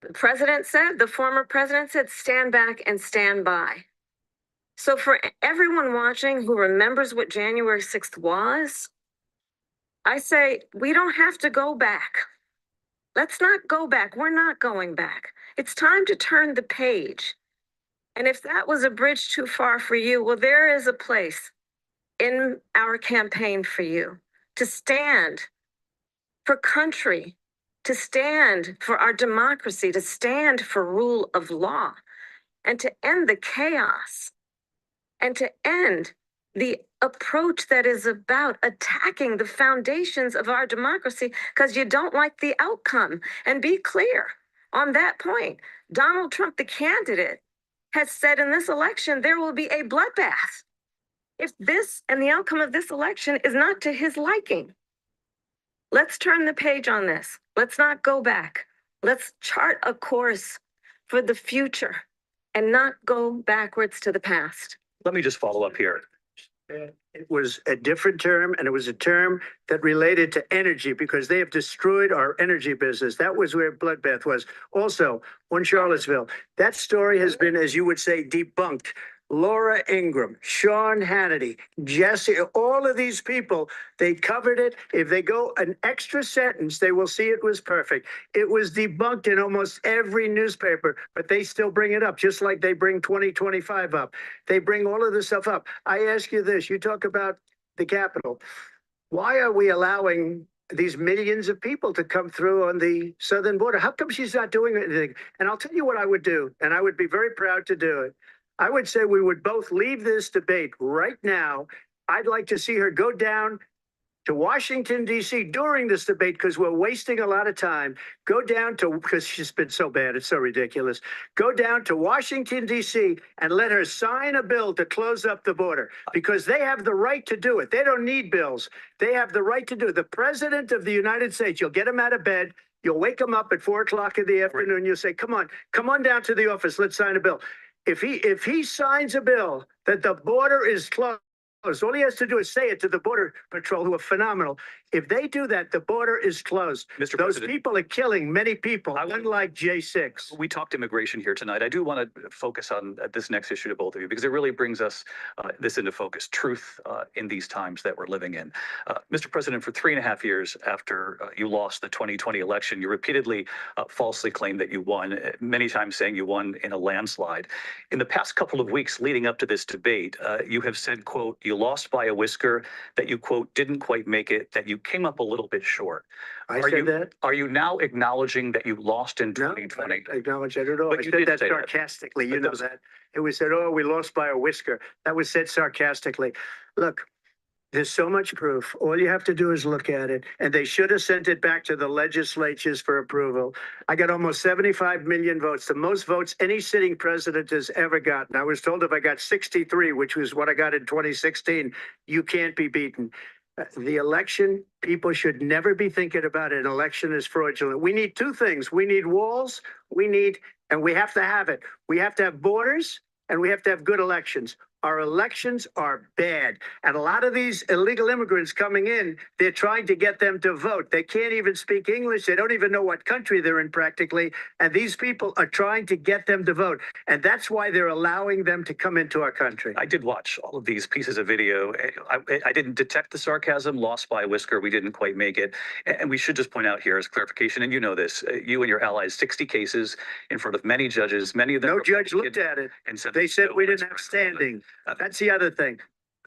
the former president said, stand back and stand by. So for everyone watching who remembers what January 6th was, I say, we don't have to go back. Let's not go back. We're not going back. It's time to turn the page. And if that was a bridge too far for you, well, there is a place in our campaign for you to stand for country, to stand for our democracy, to stand for rule of law, and to end the chaos, and to end the approach that is about attacking the foundations of our democracy because you don't like the outcome. And be clear on that point. Donald Trump, the candidate, has said in this election there will be a bloodbath if this and the outcome of this election is not to his liking. Let's turn the page on this. Let's not go back. Let's chart a course for the future and not go backwards to the past. Let me just follow up here. It was a different term, and it was a term that related to energy because they have destroyed our energy business. That was where bloodbath was. Also, on Charlottesville, that story has been, as you would say, debunked. Laura Ingraham, Sean Hannity, Jesse, all of these people, they covered it. If they go an extra sentence, they will see it was perfect. It was debunked in almost every newspaper, but they still bring it up, just like they bring 2025 up. They bring all of this stuff up. I ask you this, you talk about the Capitol. Why are we allowing these millions of people to come through on the southern border? How come she's not doing anything? And I'll tell you what I would do, and I would be very proud to do it. I would say we would both leave this debate right now. I'd like to see her go down to Washington, D.C. during this debate because we're wasting a lot of time. Go down to, because she's been so bad, it's so ridiculous. Go down to Washington, D.C. and let her sign a bill to close up the border because they have the right to do it. They don't need bills. They have the right to do it. The president of the United States, you'll get him out of bed. You'll wake him up at 4 o'clock in the afternoon. You'll say, come on down to the office. Let's sign a bill. If he signs a bill that the border is closed, all he has to do is say it to the Border Patrol, who are phenomenal. If they do that, the border is closed. Mr. Those President, people are killing many people, unlike J6. we talked immigration here tonight. I do want to focus on this next issue to both of you because it really brings us this into focus, truth in these times that we're living in. Mr. President, for 3.5 years after you lost the 2020 election, you repeatedly falsely claimed that you won, many times saying you won in a landslide. In the past couple of weeks leading up to this debate, you have said, quote, you lost by a whisker, that you, quote, didn't quite make it, that you came up a little bit short. I said that? Are you now acknowledging that you lost in No, 2020? I don't acknowledge that at all. But I you said did that say that. sarcastically. You But know those- that. It was said, oh, we lost by a whisker. That was said sarcastically. Look, there's so much proof. All you have to do is look at it. And they should have sent it back to the legislatures for approval. I got almost 75 million votes, the most votes any sitting president has ever gotten. I was told if I got 63, which was what I got in 2016, you can't be beaten. The election, people should never be thinking about an election as fraudulent. We need two things. We need walls, and we have to have it. We have to have borders, and we have to have good elections. Our elections are bad. And a lot of these illegal immigrants coming in, they're trying to get them to vote. They can't even speak English. They don't even know what country they're in practically. And these people are trying to get them to vote. And that's why they're allowing them to come into our country. I did watch all of these pieces of video. I didn't detect the sarcasm, lost by a whisker. We didn't quite make it. And we should just point out here as clarification, and you know this, you and your allies, 60 cases in front of many judges, many of them. No judge looked at it. And said They said we didn't have standing. That's the other thing.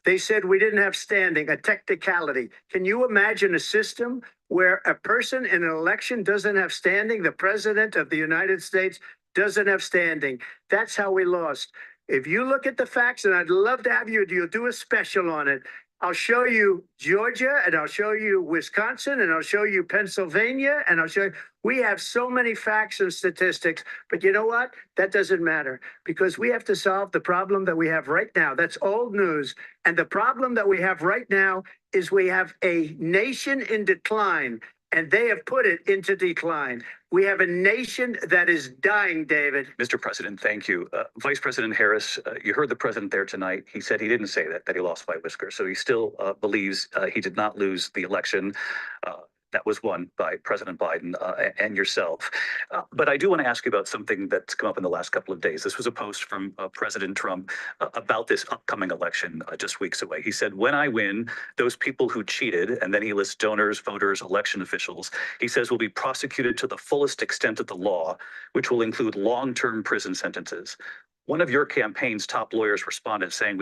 They said we didn't have standing, a technicality. Can you imagine a system where a person in an election doesn't have standing? The president of the United States doesn't have standing. That's how we lost. If you look at the facts, and I'd love to have you'll do a special on it. I'll show you Georgia, and I'll show you Wisconsin, and I'll show you Pennsylvania, and I'll show you. We have so many facts and statistics, but you know what? That doesn't matter because we have to solve the problem that we have right now. That's old news. And the problem that we have right now is we have a nation in decline, and they have put it into decline. We have a nation that is dying, David. Mr. President, thank you. Vice President Harris, you heard the president there tonight. He said he didn't say that he lost by a whisker. So he still believes he did not lose the election. That was won by President Biden and yourself. But I do want to ask you about something that's come up in the last couple of days. This was a post from President Trump about this upcoming election just weeks away. He said, when I win, those people who cheated, and then he lists donors, voters, election officials, he says will be prosecuted to the fullest extent of the law, which will include long-term prison sentences. One of your campaign's top lawyers responded saying,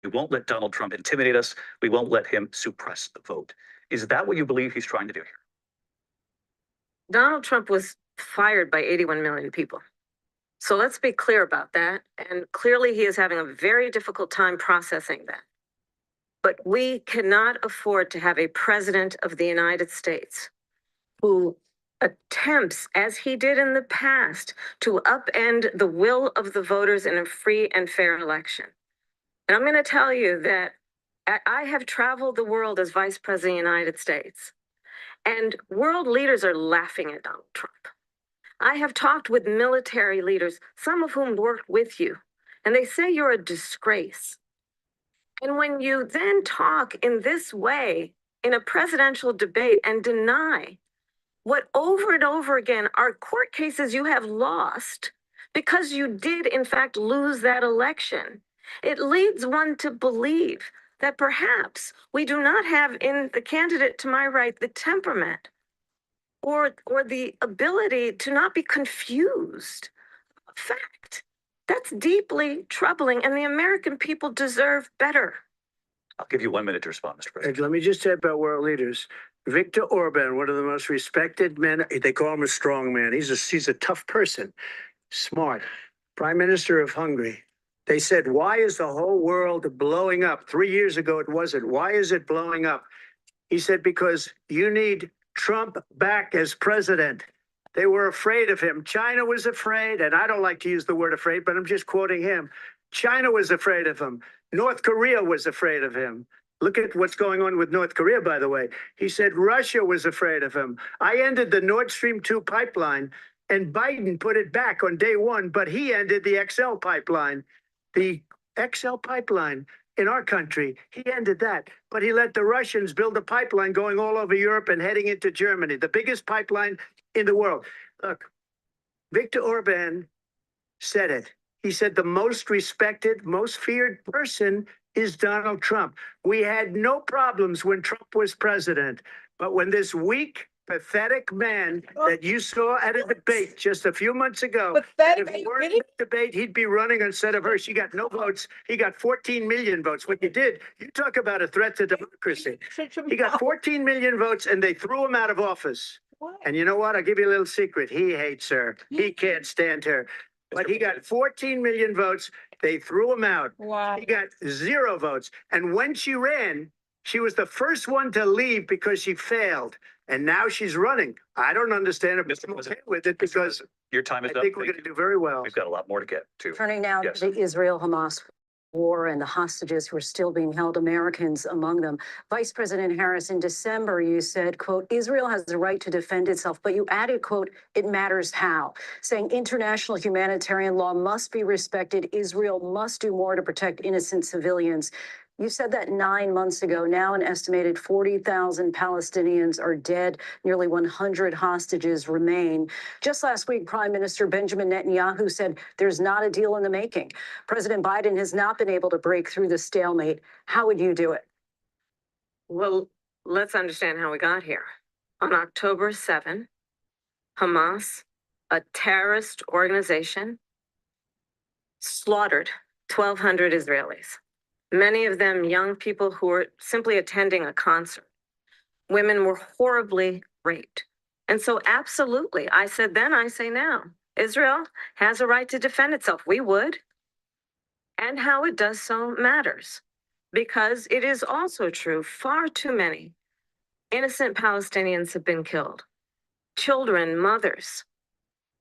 we won't let Donald Trump intimidate us. We won't let him suppress the vote. Is that what you believe he's trying to do here? Donald Trump was fired by 81 million people. So let's be clear about that. And clearly he is having a very difficult time processing that. But we cannot afford to have a president of the United States who attempts, as he did in the past, to upend the will of the voters in a free and fair election. And I'm going to tell you that I have traveled the world as Vice President of the United States, and world leaders are laughing at Donald Trump. I have talked with military leaders, some of whom worked with you, and they say you're a disgrace. And when you then talk in this way in a presidential debate and deny what over and over again are court cases you have lost because you did in fact lose that election, it leads one to believe that perhaps we do not have in the candidate to my right the temperament or the ability to not be confused. Fact. That's deeply troubling, and the American people deserve better. I'll give you 1 minute to respond, Mr. President. Let me just say about world leaders. Viktor Orban, one of the most respected men, they call him a strong man. He's a tough person, smart. Prime Minister of Hungary. They said, why is the whole world blowing up? 3 years ago, it wasn't. Why is it blowing up? He said, because you need Trump back as president. They were afraid of him. China was afraid, and I don't like to use the word afraid, but I'm just quoting him. China was afraid of him. North Korea was afraid of him. Look at what's going on with North Korea, by the way. He said Russia was afraid of him. I ended the Nord Stream 2 pipeline, and Biden put it back on day one, but he ended the XL pipeline. The XL pipeline in our country, he ended that. But he let the Russians build a pipeline going all over Europe and heading into Germany, the biggest pipeline in the world. Look, Viktor Orban said it. He said the most respected, most feared person is Donald Trump. We had no problems when Trump was president, but when this weak, pathetic man that you saw at a debate just a few months ago, if he weren't in the debate, he'd be running instead of her. She got no votes. He got 14 million votes. What you did, you talk about a threat to democracy. He got 14 million votes, and they threw him out of office. And you know what? I'll give you a little secret. He hates her. He can't stand her. But he got 14 million votes. They threw him out. Wow. He got 0 votes. And when she ran, she was the first one to leave because she failed. And now she's running. I don't understand it, but I'm okay with it because Your time is I up. think we're going to do very well. We've got a lot more to get to. Turning now Yes. to the Israel-Hamas war and the hostages who are still being held, Americans among them. Vice President Harris, in December, you said, quote, Israel has the right to defend itself, but you added, quote, it matters how, saying international humanitarian law must be respected. Israel must do more to protect innocent civilians. You said that 9 months ago. Now an estimated 40,000 Palestinians are dead. Nearly 100 hostages remain. Just last week, Prime Minister Benjamin Netanyahu said there's not a deal in the making. President Biden has not been able to break through the stalemate. How would you do it? Well, let's understand how we got here. On October 7, Hamas, a terrorist organization, slaughtered 1,200 Israelis. Many of them young people who were simply attending a concert. Women were horribly raped. And so absolutely, I said then, I say now, Israel has a right to defend itself. We would. And how it does so matters. Because it is also true, far too many innocent Palestinians have been killed. Children, mothers.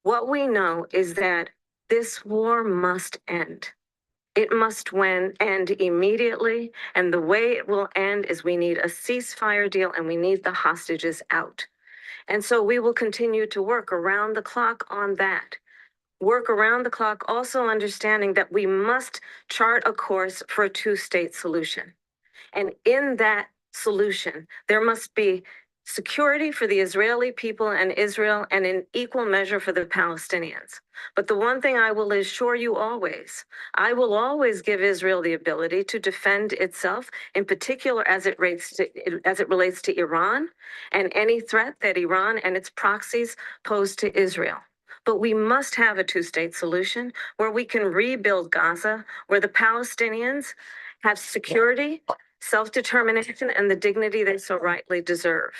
What we know is that this war must end. It must end immediately, and the way it will end is we need a ceasefire deal and we need the hostages out. And so we will continue to work around the clock on that. Work around the clock, also understanding that we must chart a course for a two-state solution. And in that solution, there must be security for the Israeli people and Israel, and in equal measure for the Palestinians. But the one thing I will assure you always, I will always give Israel the ability to defend itself, in particular as it relates to Iran and any threat that Iran and its proxies pose to Israel. But we must have a two-state solution where we can rebuild Gaza, where the Palestinians have security, self-determination, and the dignity they so rightly deserve.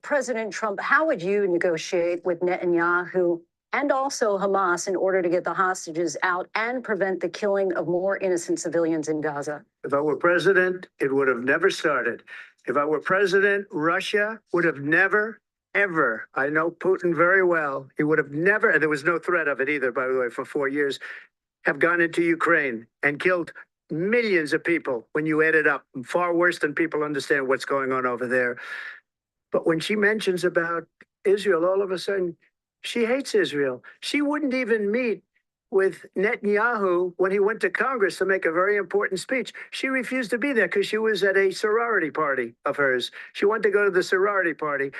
President Trump, how would you negotiate with Netanyahu and also Hamas in order to get the hostages out and prevent the killing of more innocent civilians in Gaza? If I were president, it would have never started. If I were president, Russia would have never, ever, I know Putin very well, he would have never, and there was no threat of it either, by the way, for 4 years, have gone into Ukraine and killed millions of people when you add it up, far worse than people understand what's going on over there. But when she mentions about Israel, all of a sudden, she hates Israel. She wouldn't even meet with Netanyahu when he went to Congress to make a very important speech. She refused to be there because she was at a sorority party of hers. She wanted to go to the sorority party.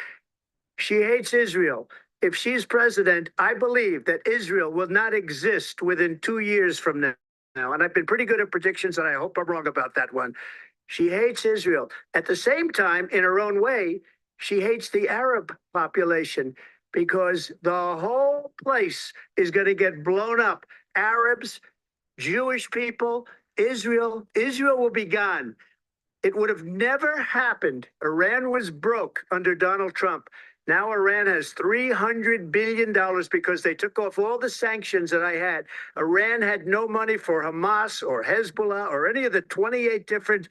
She hates Israel. If she's president, I believe that Israel will not exist within 2 years from now. And I've been pretty good at predictions, and I hope I'm wrong about that one. She hates Israel. At the same time, in her own way, she hates the Arab population because the whole place is going to get blown up. Arabs, Jewish people, Israel will be gone. It would have never happened. Iran was broke under Donald Trump. Now Iran has $300 billion because they took off all the sanctions that I had. Iran had no money for Hamas or Hezbollah or any of the 28 different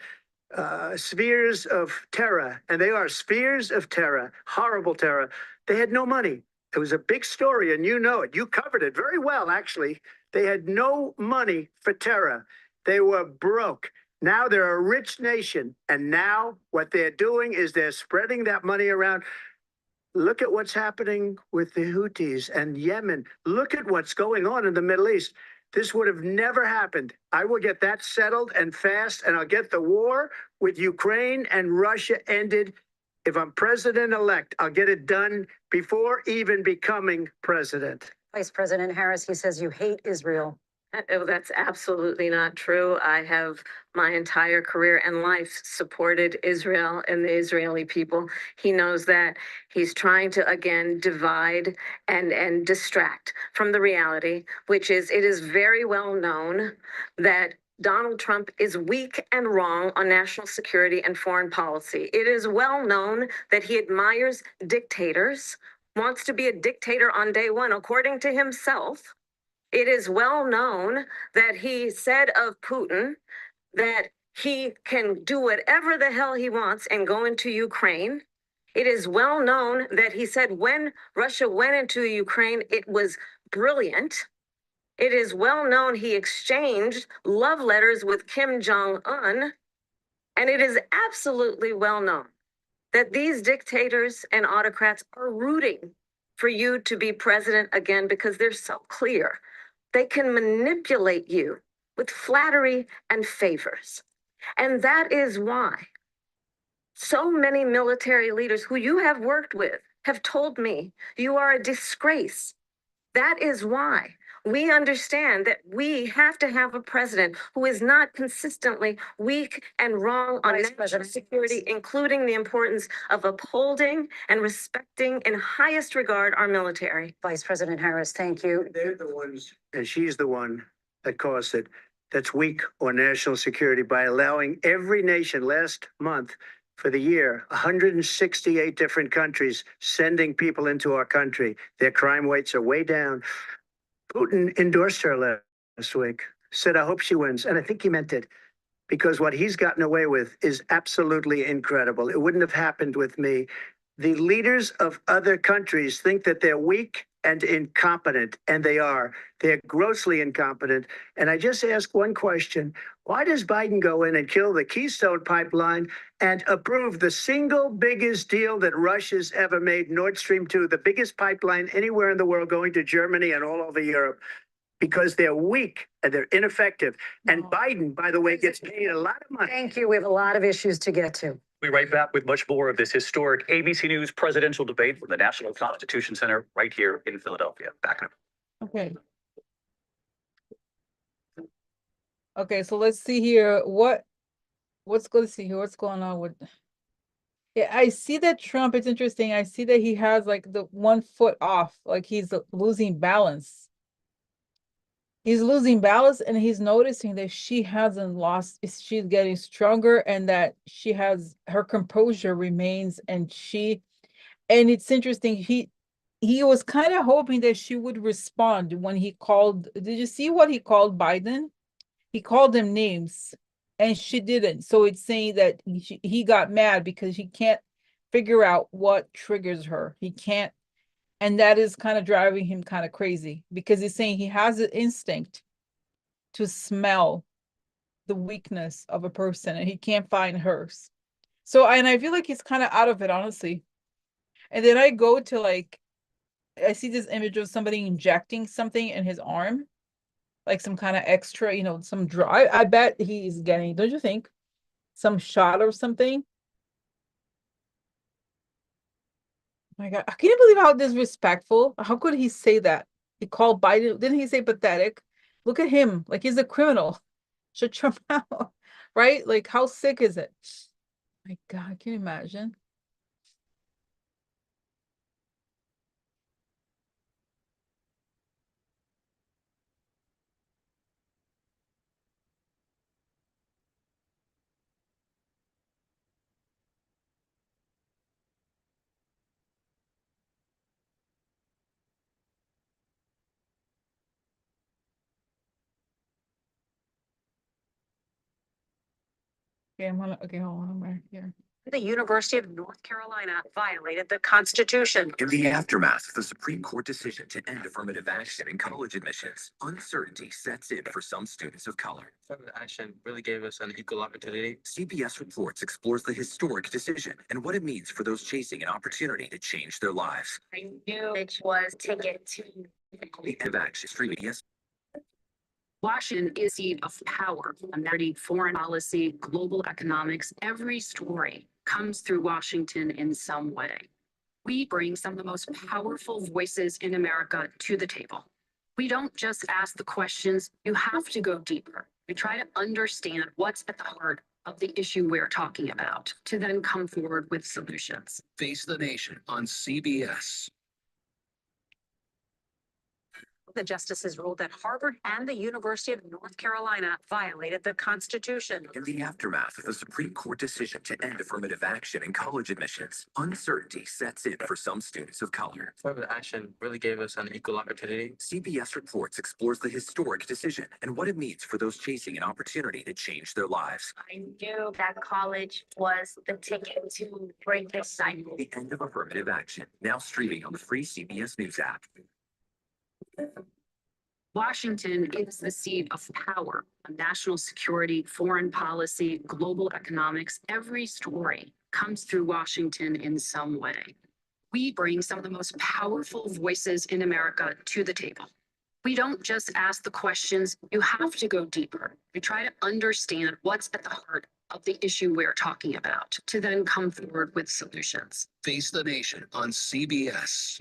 spheres of terror. And they are spheres of terror, horrible terror. They had no money. It was a big story, and you know it. You covered it very well, actually. They had no money for terror. They were broke. Now they're a rich nation. And now what they're doing is they're spreading that money around. Look at what's happening with the Houthis and Yemen. Look at what's going on in the Middle East. This would have never happened. I will get that settled and fast, and I'll get the war with Ukraine and Russia ended. If I'm president-elect, I'll get it done before even becoming president. Vice President Harris, he says you hate Israel. That's absolutely not true. I have my entire career and life supported Israel and the Israeli people. He knows that. He's trying to, again, divide and distract from the reality, which is it is very well known that Donald Trump is weak and wrong on national security and foreign policy. It is well known that he admires dictators, wants to be a dictator on day one, according to himself. It is well known that he said of Putin that he can do whatever the hell he wants and go into Ukraine. It is well known that he said when Russia went into Ukraine, it was brilliant. It is well known he exchanged love letters with Kim Jong-un. And it is absolutely well known that these dictators and autocrats are rooting for you to be president again because they're so clear. They can manipulate you with flattery and favors. And that is why so many military leaders who you have worked with have told me you are a disgrace. That is why we understand that we have to have a president who is not consistently weak and wrong on national security, including the importance of upholding and respecting in highest regard our military. Vice President Harris, thank you. They're the ones, and she's the one that caused it, that's weak on national security by allowing every nation last month for the year, 168 different countries sending people into our country. Their crime rates are way down. Putin endorsed her last week, said, I hope she wins. And I think he meant it because what he's gotten away with is absolutely incredible. It wouldn't have happened with me. The leaders of other countries think that they're weak and incompetent, and they are. They're grossly incompetent. And I just ask one question. Why does Biden go in and kill the Keystone Pipeline and approve the single biggest deal that Russia's ever made, Nord Stream 2, the biggest pipeline anywhere in the world going to Germany and all over Europe? Because they're weak and they're ineffective. And Biden, by the way, gets paid a lot of money. Thank you. We have a lot of issues to get to. We'll be right back with much more of this historic ABC News presidential debate from the National Constitution Center right here in Philadelphia. Back up. Okay. Okay, so let's see here. What's going to see here? What's going on with? Yeah, I see that Trump, it's interesting. I see that he has like the 1 foot off, like he's losing balance. He's losing balance and he's noticing that she hasn't lost, she's getting stronger and that she has, her composure remains and it's interesting. he was kind of hoping that she would respond when he called. Did you see what he called Biden? He called them names and she didn't. So it's saying that he got mad because he can't figure out what triggers her. He can't. And that is kind of driving him kind of crazy because he's saying he has an instinct to smell the weakness of a person and he can't find hers. So, and I feel like he's kind of out of it, honestly. And then I go to like, I see this image of somebody injecting something in his arm, like some kind of extra, some dry. I bet he's getting, don't you think, some shot or something? My God, I can't believe how disrespectful. How could he say that? He called Biden, didn't he say pathetic? Look at him, like he's a criminal. Shut your mouth, right? Like, how sick is it? My God, can you imagine? Okay, okay, hold on, I'm right here. The University of North Carolina violated the Constitution. In the aftermath of the Supreme Court decision to end affirmative action in college admissions, uncertainty sets in for some students of color. Affirmative action really gave us an equal opportunity. CBS Reports explores the historic decision and what it means for those chasing an opportunity to change their lives. I knew it was ticket to The end of action streaming yes. Washington is the seat of power, American foreign policy, global economics. Every story comes through Washington in some way. We bring some of the most powerful voices in America to the table. We don't just ask the questions, you have to go deeper. We try to understand what's at the heart of the issue we're talking about to then come forward with solutions. Face the Nation on CBS. The justices ruled that Harvard and the University of North Carolina violated the Constitution. In the aftermath of the Supreme Court decision to end affirmative action in college admissions, uncertainty sets in for some students of color. Affirmative action really gave us an equal opportunity. CBS Reports explores the historic decision and what it means for those chasing an opportunity to change their lives. I knew that college was the ticket to break this cycle. The end of affirmative action, now streaming on the free CBS News app. Washington is the seat of power, of national security, foreign policy, global economics. Every story comes through Washington in some way. We bring some of the most powerful voices in America to the table. We don't just ask the questions, you have to go deeper. We try to understand what's at the heart of the issue we're talking about to then come forward with solutions. Face the Nation on CBS.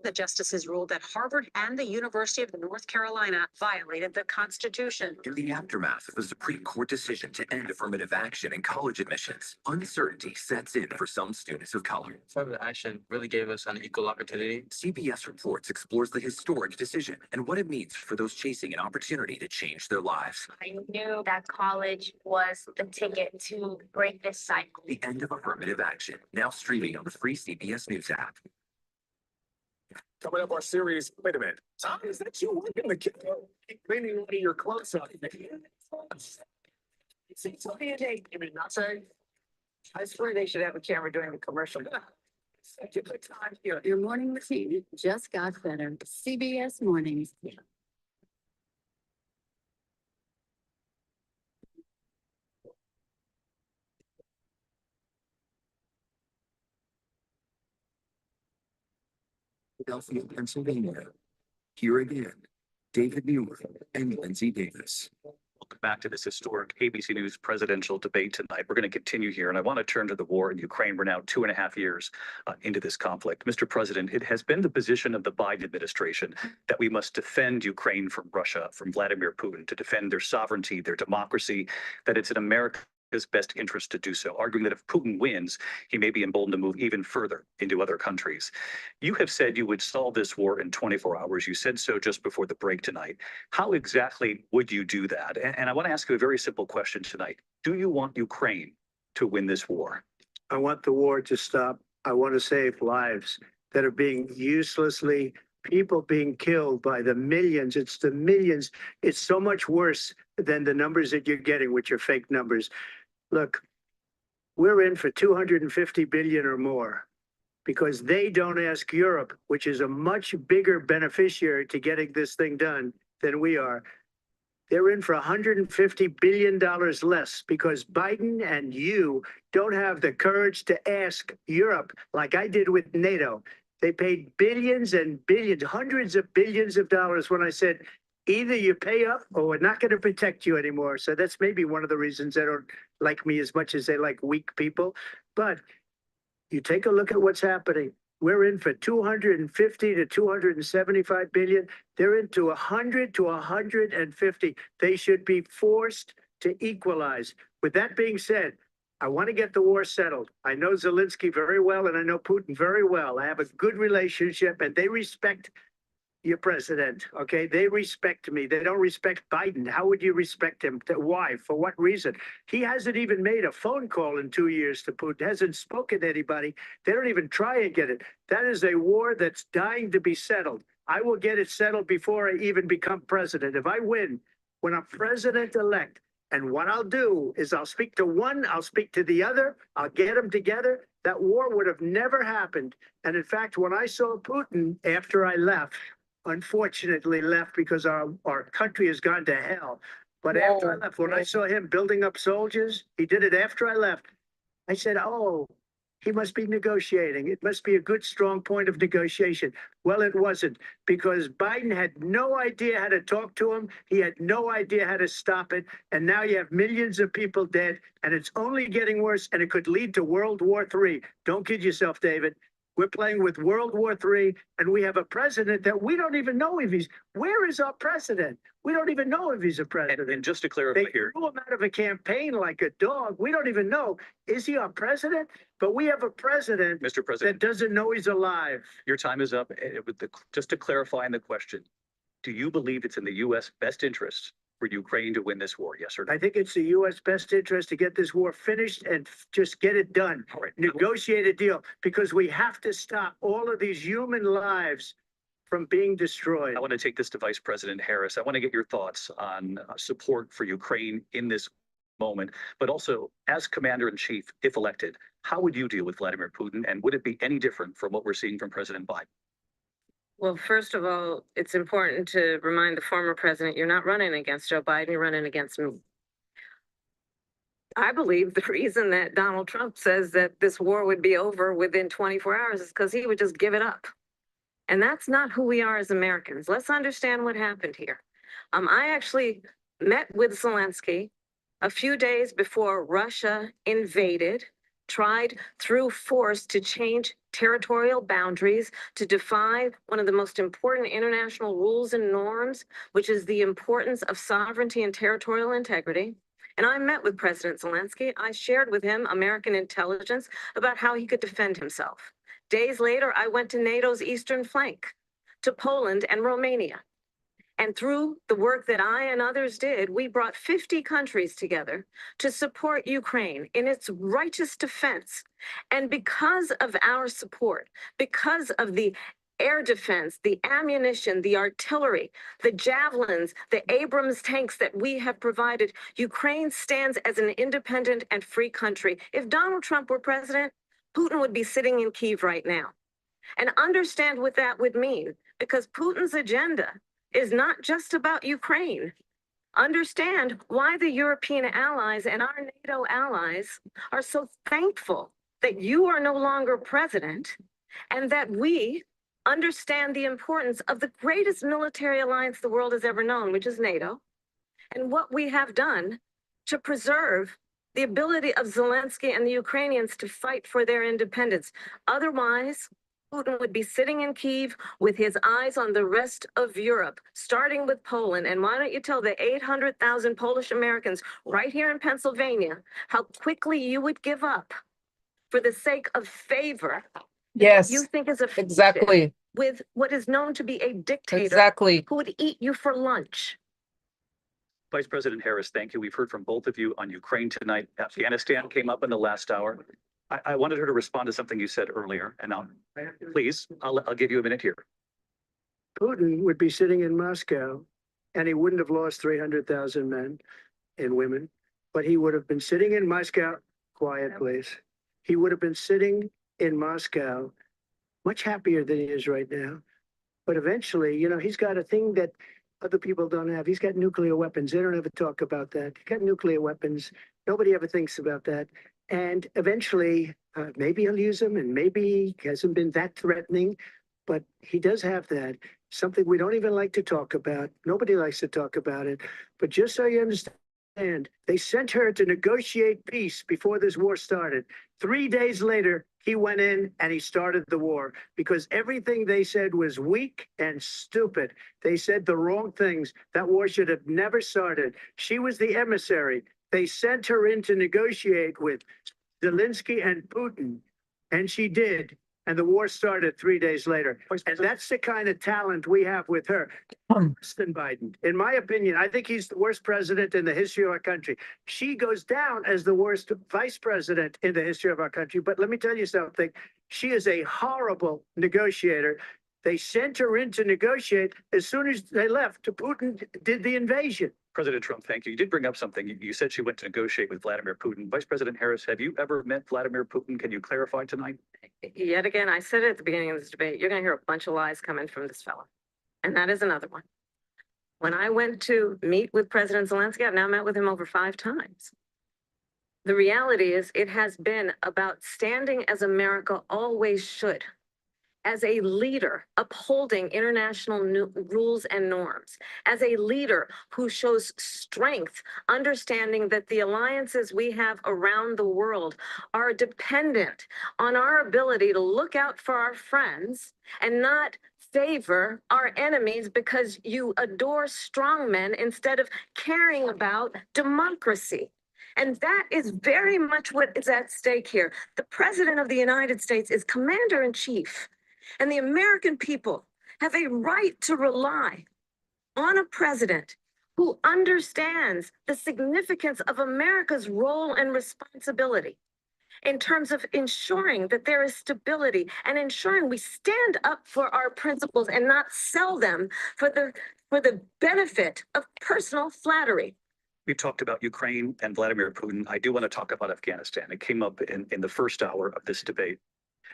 The justices ruled that Harvard and the University of North Carolina violated the Constitution. In the aftermath of the Supreme Court decision to end affirmative action in college admissions, uncertainty sets in for some students of color. Affirmative action really gave us an equal opportunity. CBS Reports explores the historic decision and what it means for those chasing an opportunity to change their lives. I knew that college was the ticket to break this cycle. The end of affirmative action, now streaming on the free CBS News app. Coming up our series, wait a minute, Tom, is that you working the kitchen? Cleaning one of your clothes out. See, so you mean not say? I swear they should have a camera during the commercial. Your morning routine just got better. CBS Mornings. Philadelphia, Pennsylvania. Here again, David Muir and Lindsay Davis. Welcome back to this historic ABC News presidential debate tonight. We're going to continue here, and I want to turn to the war in Ukraine. We're now 2.5 years into this conflict. Mr. President, it has been the position of the Biden administration that we must defend Ukraine from Russia, from Vladimir Putin, to defend their sovereignty, their democracy, that it's in America's best interest to do so, arguing that if Putin wins, he may be emboldened to move even further into other countries. You have said you would solve this war in 24 hours. You said so just before the break tonight. How exactly would you do that? And I want to ask you a very simple question tonight. Do you want Ukraine to win this war? I want the war to stop I want to save lives that are being uselessly, people being killed by the millions. It's the millions. It's so much worse than the numbers that you're getting, which are fake numbers. Look, we're in for 250 billion or more because they don't ask Europe, which is a much bigger beneficiary to getting this thing done than we are. They're in for $150 billion less because Biden and you don't have the courage to ask Europe like I did with NATO. They paid billions and billions, hundreds of billions of dollars when I said, either you pay up or we're not going to protect you anymore. So that's maybe one of the reasons they don't like me as much as they like weak people. But you take a look at what's happening. We're in for 250 to 275 billion. They're into 100 to 150. They should be forced to equalize. With that being said, I want to get the war settled. I know Zelensky very well, and I know Putin very well. I have a good relationship, and they respect your president, okay? They respect me. They don't respect Biden. How would you respect him? Why? For what reason? He hasn't even made a phone call in 2 years to Putin, hasn't spoken to anybody. They don't even try and get it. That is a war that's dying to be settled. I will get it settled before I even become president. If I win, when I'm president-elect, and what I'll do is I'll speak to one, I'll speak to the other, I'll get them together. That war would have never happened. And in fact, when I saw Putin after I left, unfortunately left because our country has gone to hell. But after I left, when I saw him building up soldiers, he did it after I left. I said, oh, he must be negotiating. It must be a good, strong point of negotiation. Well, it wasn't, because Biden had no idea how to talk to him. He had no idea how to stop it. And now you have millions of people dead, and it's only getting worse, and it could lead to World War III. Don't kid yourself, David. We're playing with World War III, and we have a president that we don't even know if he's, where is our president? We don't even know if he's a president. And just to clarify They here, threw him out of a campaign like a dog. We don't even know, is he our president? But we have a president Mr. President, that doesn't know he's alive. your time is up. Just to clarify in the question, do you believe it's in the U.S. best interest for Ukraine to win this war? Yes or no? I think it's the U.S. best interest to get this war finished and just get it done. All right. Negotiate a deal, because we have to stop all of these human lives from being destroyed. I want to take this to Vice President Harris. I want to get your thoughts on support for Ukraine in this moment, but also as Commander-in-Chief, if elected, how would you deal with Vladimir Putin, and would it be any different from what we're seeing from President Biden? Well, first of all, it's important to remind the former president, you're not running against Joe Biden, you're running against me. I believe the reason that Donald Trump says that this war would be over within 24 hours is because he would just give it up. And that's not who we are as Americans. Let's understand what happened here. I actually met with Zelensky a few days before Russia invaded, tried through force to change territorial boundaries, to defy one of the most important international rules and norms, which is the importance of sovereignty and territorial integrity. And I met with President Zelensky. I shared with him American intelligence about how he could defend himself. Days later, I went to NATO's eastern flank, to Poland and Romania. And through the work that I and others did, we brought 50 countries together to support Ukraine in its righteous defense. And because of our support, because of the air defense, the ammunition, the artillery, the javelins, the Abrams tanks that we have provided, Ukraine stands as an independent and free country. If Donald Trump were president, Putin would be sitting in Kyiv right now. And understand what that would mean, because Putin's agenda is not just about Ukraine. Understand why the European allies and our NATO allies are so thankful that you are no longer president, and that we understand the importance of the greatest military alliance the world has ever known, which is NATO, and what we have done to preserve the ability of Zelensky and the Ukrainians to fight for their independence. Otherwise, Putin would be sitting in Kyiv with his eyes on the rest of Europe, starting with Poland. And why don't you tell the 800,000 Polish Americans right here in Pennsylvania how quickly you would give up for the sake of favor Yes, you think is a exactly, with what is known to be a dictator exactly. who would eat you for lunch. Vice President Harris, thank you. We've heard from both of you on Ukraine tonight. Afghanistan came up in the last hour. I wanted her to respond to something you said earlier, and please, I'll give you a minute here. Putin would be sitting in Moscow and he wouldn't have lost 300,000 men and women, but he would have been sitting in Moscow. Quiet, please. He would have been sitting in Moscow much happier than he is right now. But eventually, you know, he's got a thing that other people don't have. He's got nuclear weapons. They don't ever talk about that. He's got nuclear weapons. Nobody ever thinks about that. And eventually, maybe he'll use them, and maybe he hasn't been that threatening, but he does have that. Something we don't even like to talk about. Nobody likes to talk about it. But just so you understand, they sent her to negotiate peace before this war started. 3 days later, he went in and he started the war because everything they said was weak and stupid. They said the wrong things. That war should have never started. She was the emissary. They sent her in to negotiate with Zelensky and Putin, and she did. And the war started 3 days later. And that's the kind of talent we have with her. Worse than Biden. In my opinion, I think he's the worst president in the history of our country. She goes down as the worst vice president in the history of our country. But let me tell you something. She is a horrible negotiator. They sent her in to negotiate. As soon as they left, Putin did the invasion. President Trump, thank you. You did bring up something. You said she went to negotiate with Vladimir Putin. Vice President Harris, have you ever met Vladimir Putin? Can you clarify tonight? Yet again, I said it at the beginning of this debate, you're going to hear a bunch of lies coming from this fellow. And that is another one. When I went to meet with President Zelensky, I've now met with him over 5 times. The reality is it has been about standing as America always should, as a leader upholding international rules and norms, as a leader who shows strength, understanding that the alliances we have around the world are dependent on our ability to look out for our friends and not favor our enemies because you adore strong men instead of caring about democracy. And that is very much what is at stake here. The President of the United States is commander-in-chief. And the American people have a right to rely on a president who understands the significance of America's role and responsibility in terms of ensuring that there is stability and ensuring we stand up for our principles and not sell them for the benefit of personal flattery. We talked about Ukraine and Vladimir Putin. I do want to talk about Afghanistan. It came up in the first hour of this debate.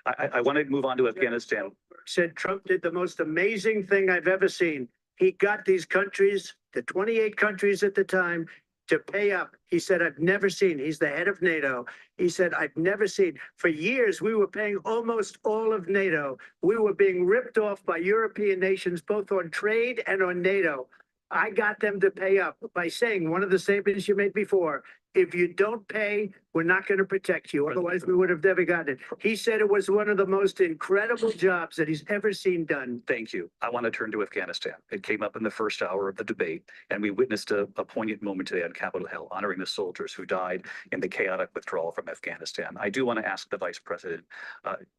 I want to move on to Afghanistan. Said Trump did the most amazing thing I've ever seen. He got these countries, the 28 countries at the time, to pay up. He said, I've never seen, he's the head of NATO. He said, I've never seen. For years, we were paying almost all of NATO. We were being ripped off by European nations, both on trade and on NATO. I got them to pay up by saying one of the statements you made before, if you don't pay, we're not going to protect you. Otherwise, we would have never gotten it. He said it was one of the most incredible jobs that he's ever seen done. Thank you. I want to turn to Afghanistan. It came up in the first hour of the debate, and we witnessed a poignant moment today on Capitol Hill, honoring the soldiers who died in the chaotic withdrawal from Afghanistan. I do want to ask the Vice President,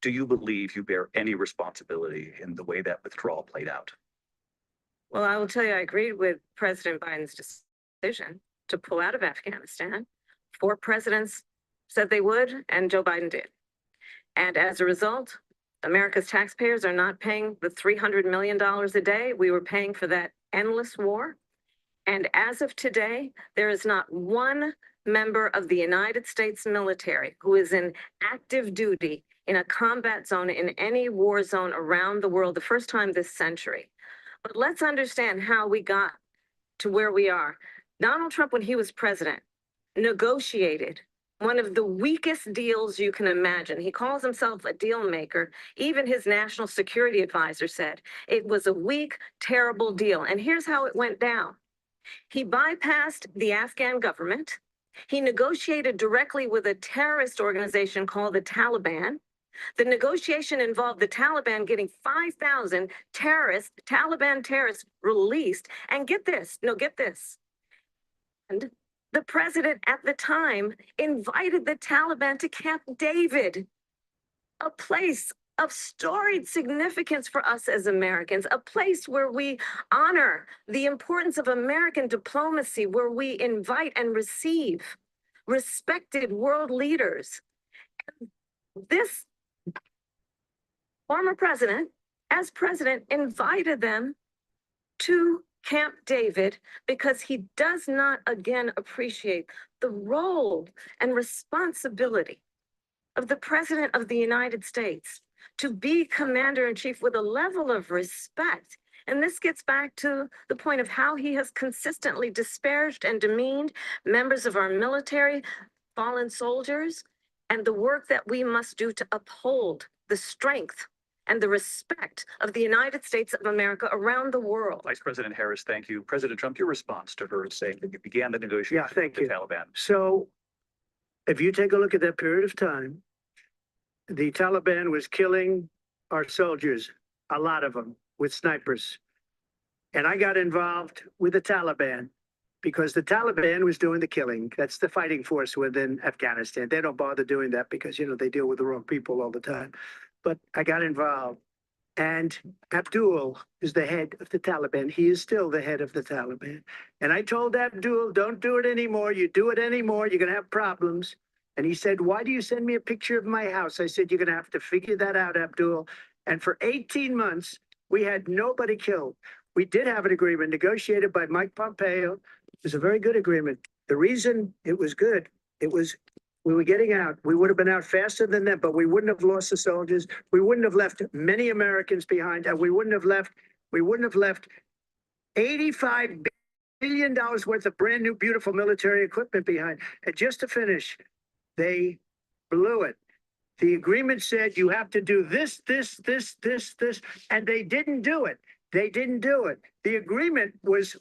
do you believe you bear any responsibility in the way that withdrawal played out? Well, I will tell you, I agreed with President Biden's decision to pull out of Afghanistan. 4 presidents said they would, and Joe Biden did. And as a result, America's taxpayers are not paying the $300 million a day we were paying for that endless war. And as of today, there is not one member of the United States military who is in active duty in a combat zone in any war zone around the world, the first time this century. But let's understand how we got to where we are. Donald Trump, when he was president, negotiated one of the weakest deals you can imagine. He calls himself a deal maker. Even his national security advisor said it was a weak, terrible deal. And here's how it went down. He bypassed the Afghan government. He negotiated directly with a terrorist organization called the Taliban. The negotiation involved the Taliban getting 5,000 Taliban terrorists released. And get this, and the president at the time invited the Taliban to Camp David, a place of storied significance for us as Americans, a place where we honor the importance of American diplomacy, where we invite and receive respected world leaders. This former president, as president, invited them to Camp David because he does not again appreciate the role and responsibility of the President of the United States to be commander in chief with a level of respect. And this gets back to the point of how he has consistently disparaged and demeaned members of our military, fallen soldiers, and the work that we must do to uphold the strength and the respect of the United States of America around the world. Vice President Harris, thank you. President Trump, your response to her saying that you began the negotiations thank with the you. Taliban. So if you take a look at that period of time, the Taliban was killing our soldiers, a lot of them, with snipers. And I got involved with the Taliban because the Taliban was doing the killing. That's the fighting force within Afghanistan. They don't bother doing that because, you know, they deal with the wrong people all the time. But I got involved. And Abdul is the head of the Taliban. He is still the head of the Taliban. And I told Abdul, don't do it anymore. You do it anymore, you're going to have problems. And he said, why do you send me a picture of my house? I said, you're going to have to figure that out, Abdul. And for 18 months, we had nobody killed. We did have an agreement negotiated by Mike Pompeo. It was a very good agreement. The reason it was good, it was we were getting out. We would have been out faster than them, but we wouldn't have lost the soldiers. We wouldn't have left many Americans behind, and we wouldn't have left $85 billion worth of brand new, beautiful military equipment behind. And just to finish, they blew it. The agreement said you have to do this, and they didn't do it. They didn't do it. The agreement was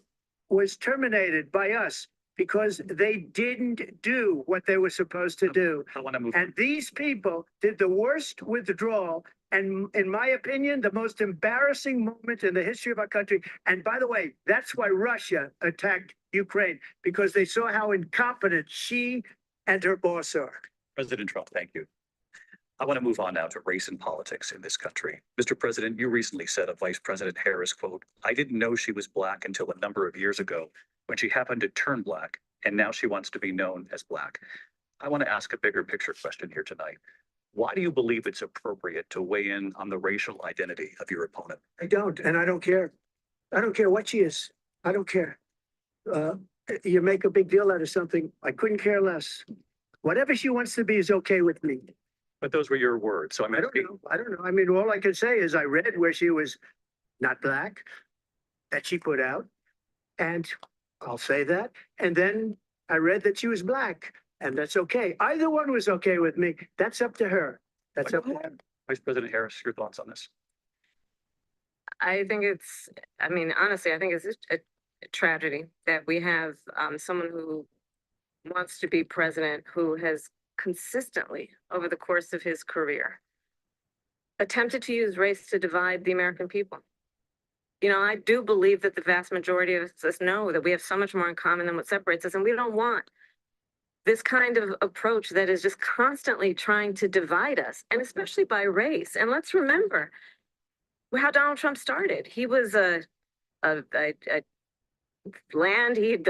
terminated by us because they didn't do what they were supposed to do. I want to move. And these people did the worst withdrawal, and in my opinion, the most embarrassing moment in the history of our country. And by the way, that's why Russia attacked Ukraine, because they saw how incompetent she and her boss are. President Trump, thank you. I want to move on now to race and politics in this country. Mr. President, you recently said of Vice President Harris, quote, I didn't know she was Black until a number of years ago when she happened to turn Black, and now she wants to be known as Black. I want to ask a bigger picture question here tonight. Why do you believe it's appropriate to weigh in on the racial identity of your opponent? I don't, and I don't care. I don't care what she is. I don't care. You make a big deal out of something. I couldn't care less. Whatever she wants to be is okay with me. But those were your words. So I don't know. I don't know. I mean, all I can say is I read where she was not Black, that she put out, and I'll say that. And then I read that she was Black, and that's okay. Either one was okay with me. That's up to her. That's up to her. Vice President Harris, your thoughts on this? I think honestly, I think it's a tragedy that we have someone who wants to be president who has consistently over the course of his career attempted to use race to divide the American people. You know, I do believe that the vast majority of us know that we have so much more in common than what separates us, and we don't want this kind of approach that is just constantly trying to divide us, and especially by race. And let's remember how Donald Trump started. He was he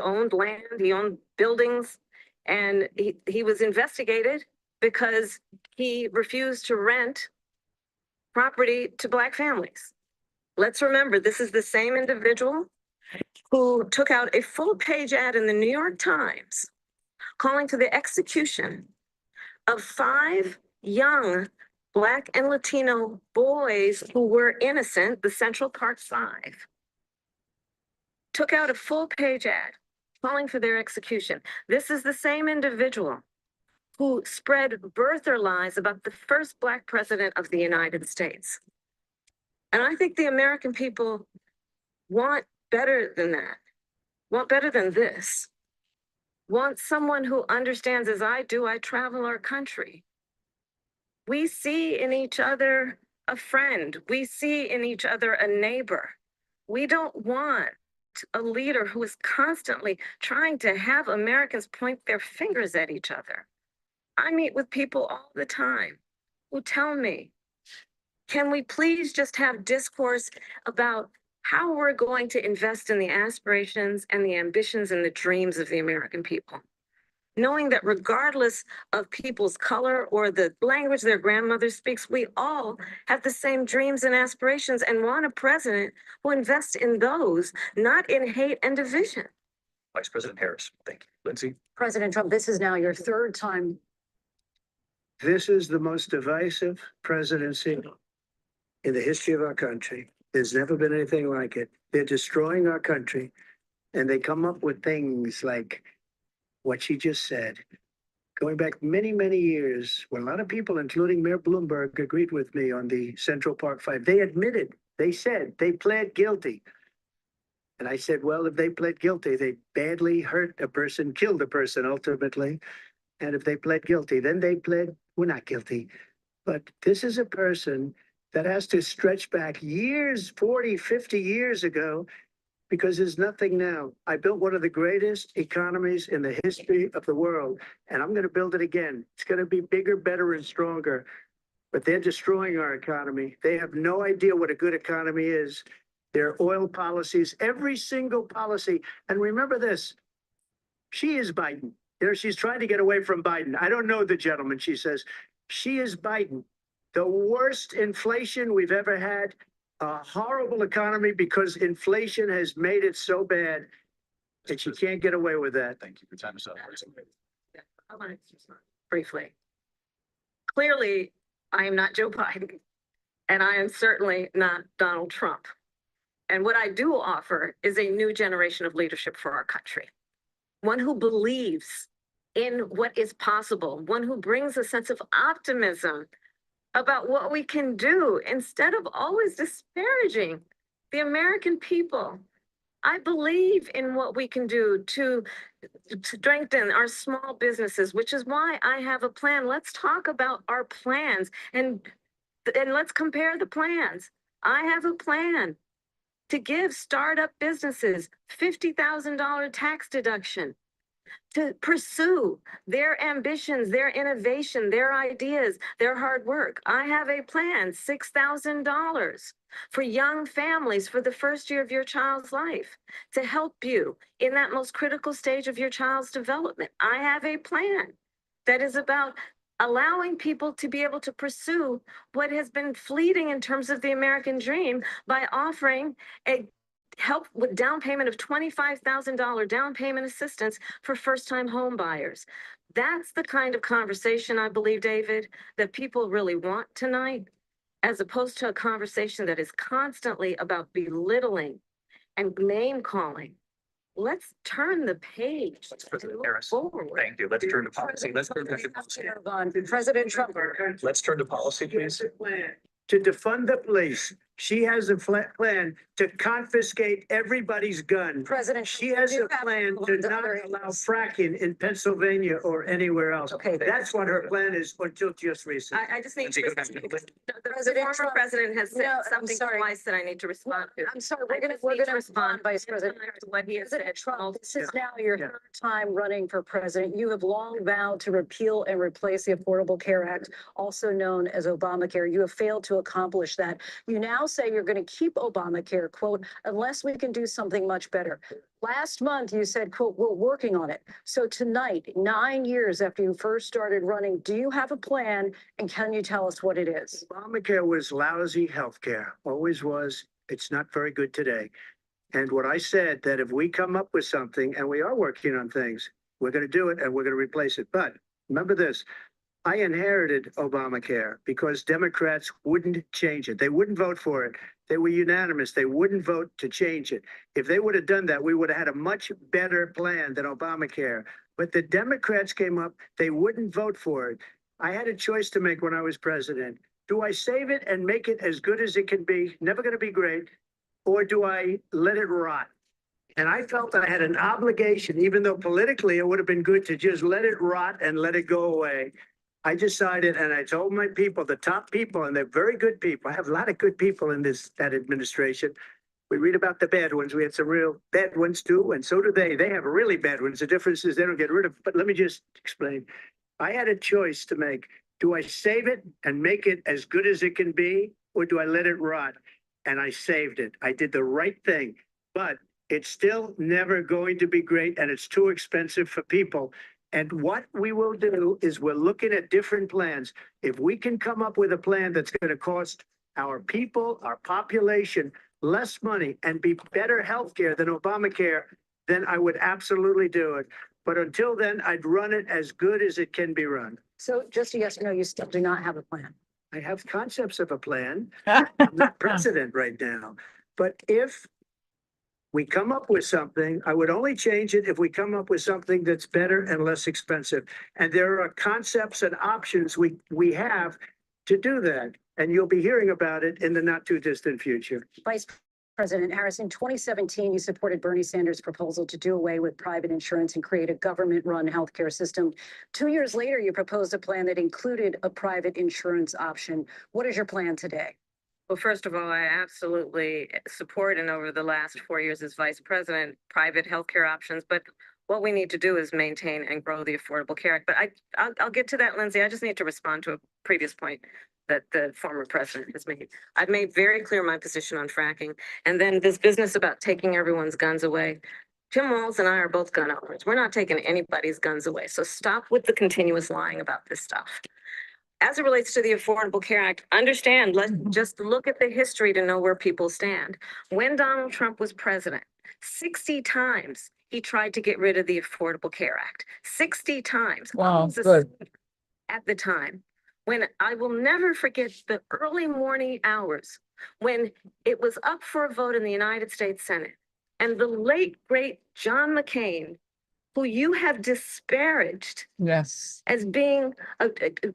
owned land, he owned buildings, and he was investigated because he refused to rent property to Black families. Let's remember, this is the same individual who took out a full-page ad in the New York Times calling for the execution of 5 young Black and Latino boys who were innocent, the Central Park 5. Took out a full-page ad calling for their execution. This is the same individual who spread birther lies about the first Black president of the United States. And I think the American people want better than that, want better than this, want someone who understands, as I do, I travel our country. We see in each other a friend. We see in each other a neighbor. We don't want a leader who is constantly trying to have Americans point their fingers at each other. I meet with people all the time who tell me, can we please just have discourse about how we're going to invest in the aspirations and the ambitions and the dreams of the American people? knowing that regardless of people's color or the language their grandmother speaks, we all have the same dreams and aspirations and want a president who invests in those, not in hate and division. Vice President Harris, thank you. Lindsay? President Trump, this is now your third time. This is the most divisive presidency in the history of our country. There's never been anything like it. They're destroying our country, and they come up with things like what she just said. Going back many, many years, when a lot of people, including Mayor Bloomberg, agreed with me on the Central Park Five, they admitted, they said, they pled guilty. And I said, well, if they pled guilty, they badly hurt a person, killed a person ultimately. And if they pled guilty, then they pled, we're not guilty. But this is a person that has to stretch back years, 40, 50 years ago, because there's nothing now. I built one of the greatest economies in the history of the world, and I'm going to build it again. It's going to be bigger, better, and stronger. But they're destroying our economy. They have no idea what a good economy is. Their oil policies, every single policy. And remember this, she is Biden. She's trying to get away from Biden. I don't know the gentleman, she says. She is Biden. The worst inflation we've ever had, a horrible economy because inflation has made it so bad that she can't get away with that. Thank you. Your time is up. I want to briefly. Clearly, I am not Joe Biden, and I am certainly not Donald Trump. And what I do offer is a new generation of leadership for our country. One who believes in what is possible, one who brings a sense of optimism about what we can do instead of always disparaging the American people. I believe in what we can do to strengthen our small businesses, which is why I have a plan. Let's talk about our plans and let's compare the plans. I have a plan to give startup businesses $50,000 tax deduction, to pursue their ambitions, their innovation, their ideas, their hard work. I have a plan, $6,000 for young families for the first year of your child's life to help you in that most critical stage of your child's development. I have a plan that is about allowing people to be able to pursue what has been fleeting in terms of the American dream by offering a help with down payment of $25,000 down payment assistance for first-time home buyers. That's the kind of conversation, I believe, David, that people really want tonight, as opposed to a conversation that is constantly about belittling and name calling. Let's turn the page. Vice President and look Harris, forward. thank you. Let's turn to policy. Let's turn to policy. President Trump. Let's turn to policy, please. To defund the police. She has a plan to confiscate everybody's gun. President, She has a plan to not allow fracking in Pennsylvania or anywhere else. Okay. That's what her plan is until just recently. I just need Lindsay, to go ahead. respond. The President former Trump- president has No, said I'm something sorry. twice that I need to respond to. I'm sorry, I we're just gonna need to respond, Vice President. to what he has said. President Trump, multiple this is times. now your Yeah. third time running for president. You have long vowed to repeal and replace the Affordable Care Act, also known as Obamacare. You have failed to accomplish that. You now say you're going to keep Obamacare, quote, unless we can do something much better. Last month, you said, quote, we're working on it. So tonight, 9 years after you first started running, do you have a plan, and can you tell us what it is? Obamacare was lousy health care, always was. It's not very good today. And what I said, that if we come up with something, and we are working on things, we're going to do it and we're going to replace it. But remember this, I inherited Obamacare because Democrats wouldn't change it. They wouldn't vote for it. They were unanimous. They wouldn't vote to change it. If they would have done that, we would have had a much better plan than Obamacare. But the Democrats came up, they wouldn't vote for it. I had a choice to make when I was president. Do I save it and make it as good as it can be, never going to be great, or do I let it rot? And I felt I had an obligation, even though politically it would have been good to just let it rot and let it go away. I decided, and I told my people, the top people, and they're very good people. I have a lot of good people in that administration. We read about the bad ones. We had some real bad ones too, and so do they. They have really bad ones. The difference is they don't get rid of, but let me just explain. I had a choice to make. Do I save it and make it as good as it can be, or do I let it rot? And I saved it. I did the right thing, but it's still never going to be great, and it's too expensive for people. And what we will do is we're looking at different plans. If we can come up with a plan that's going to cost our people, our population, less money and be better healthcare than Obamacare, then I would absolutely do it. But until then, I'd run it as good as it can be run. So just a yes or no, you still do not have a plan. I have concepts of a plan. I'm not president right now. But if we come up with something, I would only change it if we come up with something that's better and less expensive. And there are concepts and options we have to do that. And you'll be hearing about it in the not too distant future. Vice President Harris, in 2017, you supported Bernie Sanders' proposal to do away with private insurance and create a government-run healthcare system. 2 years later, you proposed a plan that included a private insurance option. What is your plan today? Well, first of all, I absolutely support, and over the last 4 years as vice president, private healthcare options. But what we need to do is maintain and grow the Affordable Care Act. But I'll get to that, Lindsay. I just need to respond to a previous point that the former president has made. I've made very clear my position on fracking. And then this business about taking everyone's guns away. Jim Walz and I are both gun owners. We're not taking anybody's guns away. So stop with the continuous lying about this stuff. As it relates to the Affordable Care Act, understand, let's just look at the history to know where people stand. When Donald Trump was president, 60 times he tried to get rid of the Affordable Care Act. 60 times. Wow, good. At the time, when I will never forget the early morning hours when it was up for a vote in the United States Senate, and the late, great John McCain, who you have disparaged Yes. as being,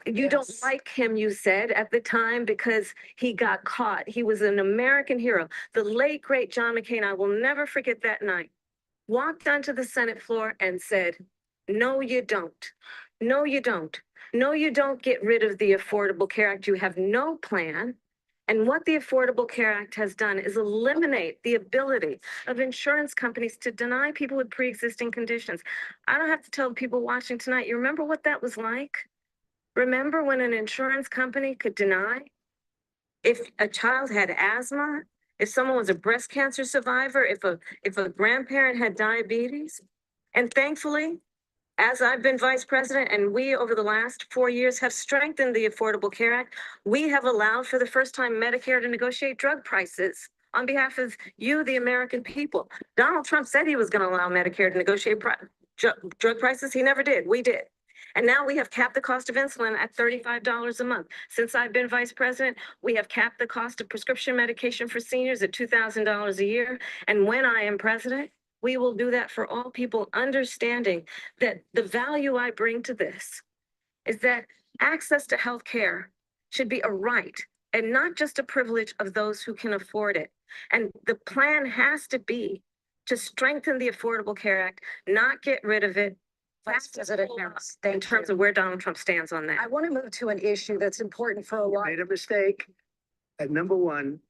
you don't like him, you said at the time, because he got caught. He was an American hero. The late, great John McCain, I will never forget that night, walked onto the Senate floor and said, no, you don't. No, you don't. No, you don't get rid of the Affordable Care Act. You have no plan. And what the Affordable Care Act has done is eliminate the ability of insurance companies to deny people with pre-existing conditions. I don't have to tell the people watching tonight, you remember what that was like? Remember when an insurance company could deny if a child had asthma, if someone was a breast cancer survivor, if a grandparent had diabetes? And thankfully, as I've been vice president and we over the last 4 years have strengthened the Affordable Care Act, we have allowed for the first time Medicare to negotiate drug prices on behalf of you, the American people. Donald Trump said he was going to allow Medicare to negotiate drug prices. He never did. We did. And now we have capped the cost of insulin at $35 a month. Since I've been vice president, we have capped the cost of prescription medication for seniors at $2,000 a year. And when I am president, we will do that for all people, understanding that the value I bring to this is that access to health care should be a right and not just a privilege of those who can afford it. And the plan has to be to strengthen the Affordable Care Act, not get rid of it. Vice President Harris, In terms of where Donald Trump stands on that. I want to move to an issue that's important for a lot. Made a mistake. At number one,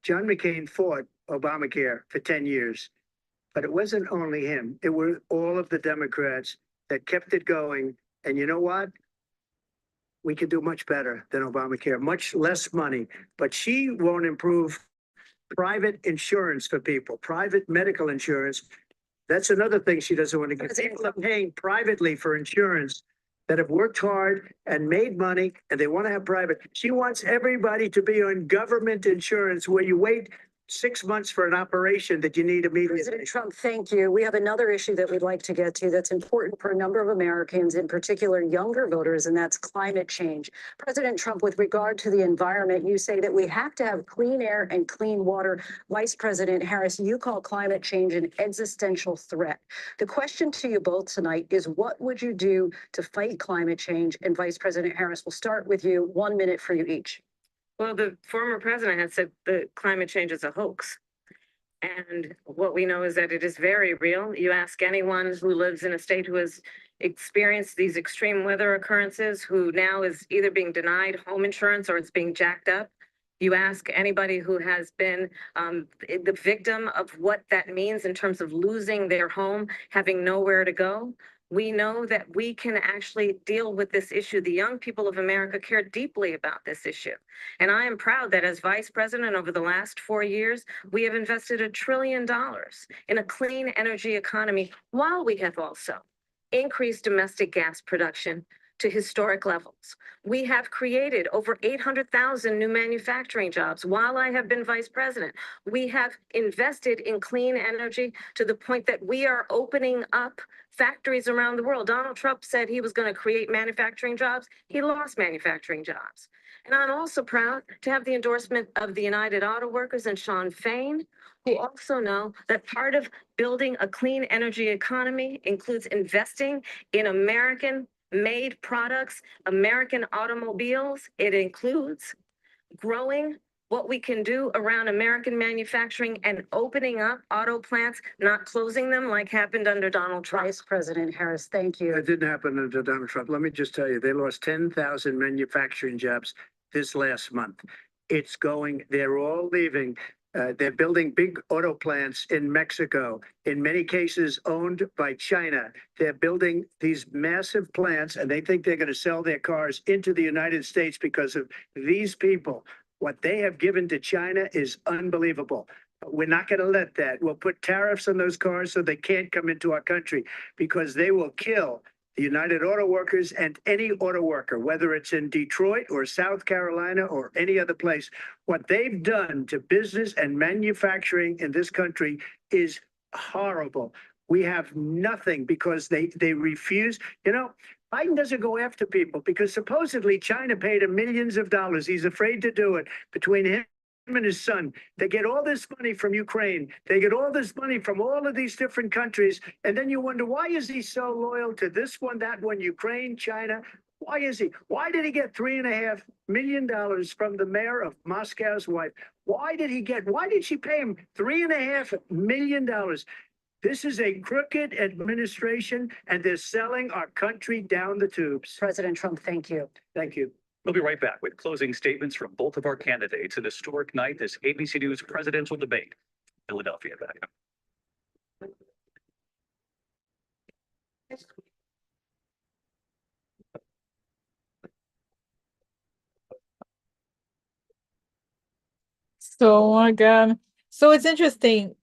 John McCain fought Obamacare for 10 years. But it wasn't only him. It were all of the Democrats that kept it going. And you know what? We can do much better than Obamacare, much less money. But she won't improve private insurance for people, private medical insurance. That's another thing she doesn't want to get. People are paying privately for insurance that have worked hard and made money, and they want to have private. She wants everybody to be on government insurance where you wait 6 months for an operation that you need immediately. President Trump, thank you. We have another issue that we'd like to get to that's important for a number of Americans, in particular younger voters, and that's climate change. President Trump, with regard to the environment, you say that we have to have clean air and clean water. Vice President Harris, you call climate change an existential threat. The question to you both tonight is, what would you do to fight climate change? And Vice President Harris, we'll start with you. 1 minute for you each. Well, the former president had said that climate change is a hoax. And what we know is that it is very real. You ask anyone who lives in a state who has experienced these extreme weather occurrences, who now is either being denied home insurance or it's being jacked up. You ask anybody who has been the victim of what that means in terms of losing their home, having nowhere to go. We know that we can actually deal with this issue. The young people of America care deeply about this issue. And I am proud that as vice president over the last 4 years, we have invested $1 trillion in a clean energy economy, while we have also increased domestic gas production to historic levels. We have created over 800,000 new manufacturing jobs while I have been vice president. We have invested in clean energy to the point that we are opening up factories around the world. Donald Trump said he was going to create manufacturing jobs. He lost manufacturing jobs. And I'm also proud to have the endorsement of the United Auto Workers and Sean Fain, who also know that part of building a clean energy economy includes investing in American-made products, American automobiles. It includes growing what we can do around American manufacturing and opening up auto plants, not closing them like happened under Donald Trump. Vice President Harris, thank you. That didn't happen under Donald Trump. Let me just tell you, they lost 10,000 manufacturing jobs this last month. It's going, they're all leaving. They're building big auto plants in Mexico, in many cases owned by China. They're building these massive plants, and they think they're going to sell their cars into the United States because of these people. What they have given to China is unbelievable. We're not going to let that. We'll put tariffs on those cars so they can't come into our country, because they will kill the United Auto Workers and any auto worker, whether it's in Detroit or South Carolina or any other place. What they've done to business and manufacturing in this country is horrible. We have nothing because they refuse. You know, Biden doesn't go after people because supposedly China paid him millions of dollars. He's afraid to do it. Between him and his son, they get all this money from Ukraine. They get all this money from all of these different countries. And then you wonder, why is he so loyal to this one, that one, Ukraine, China? Why is he? Why did he get $3.5 million from the mayor of Moscow's wife? Why did she pay him $3.5 million? This is a crooked administration, and they're selling our country down the tubes. President Trump, thank you. Thank you. We'll be right back with closing statements from both of our candidates. An historic night, this ABC News presidential debate. Philadelphia back. So, again, so it's interesting.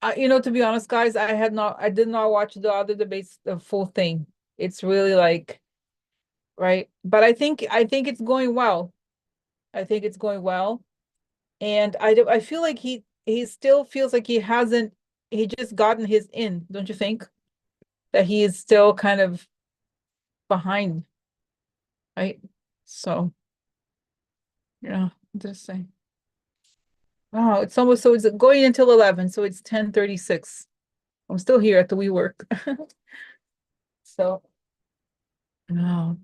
To be honest, guys, I did not watch the other debates, the full thing. It's really like, right. But I think it's going well. I think it's going well. And I feel like he still feels like he just gotten his in, don't you think? That he is still kind of behind. Right. So, yeah, just saying. Wow, it's almost, so it's going until 11, so it's 10:36. I'm still here at the WeWork. So, no.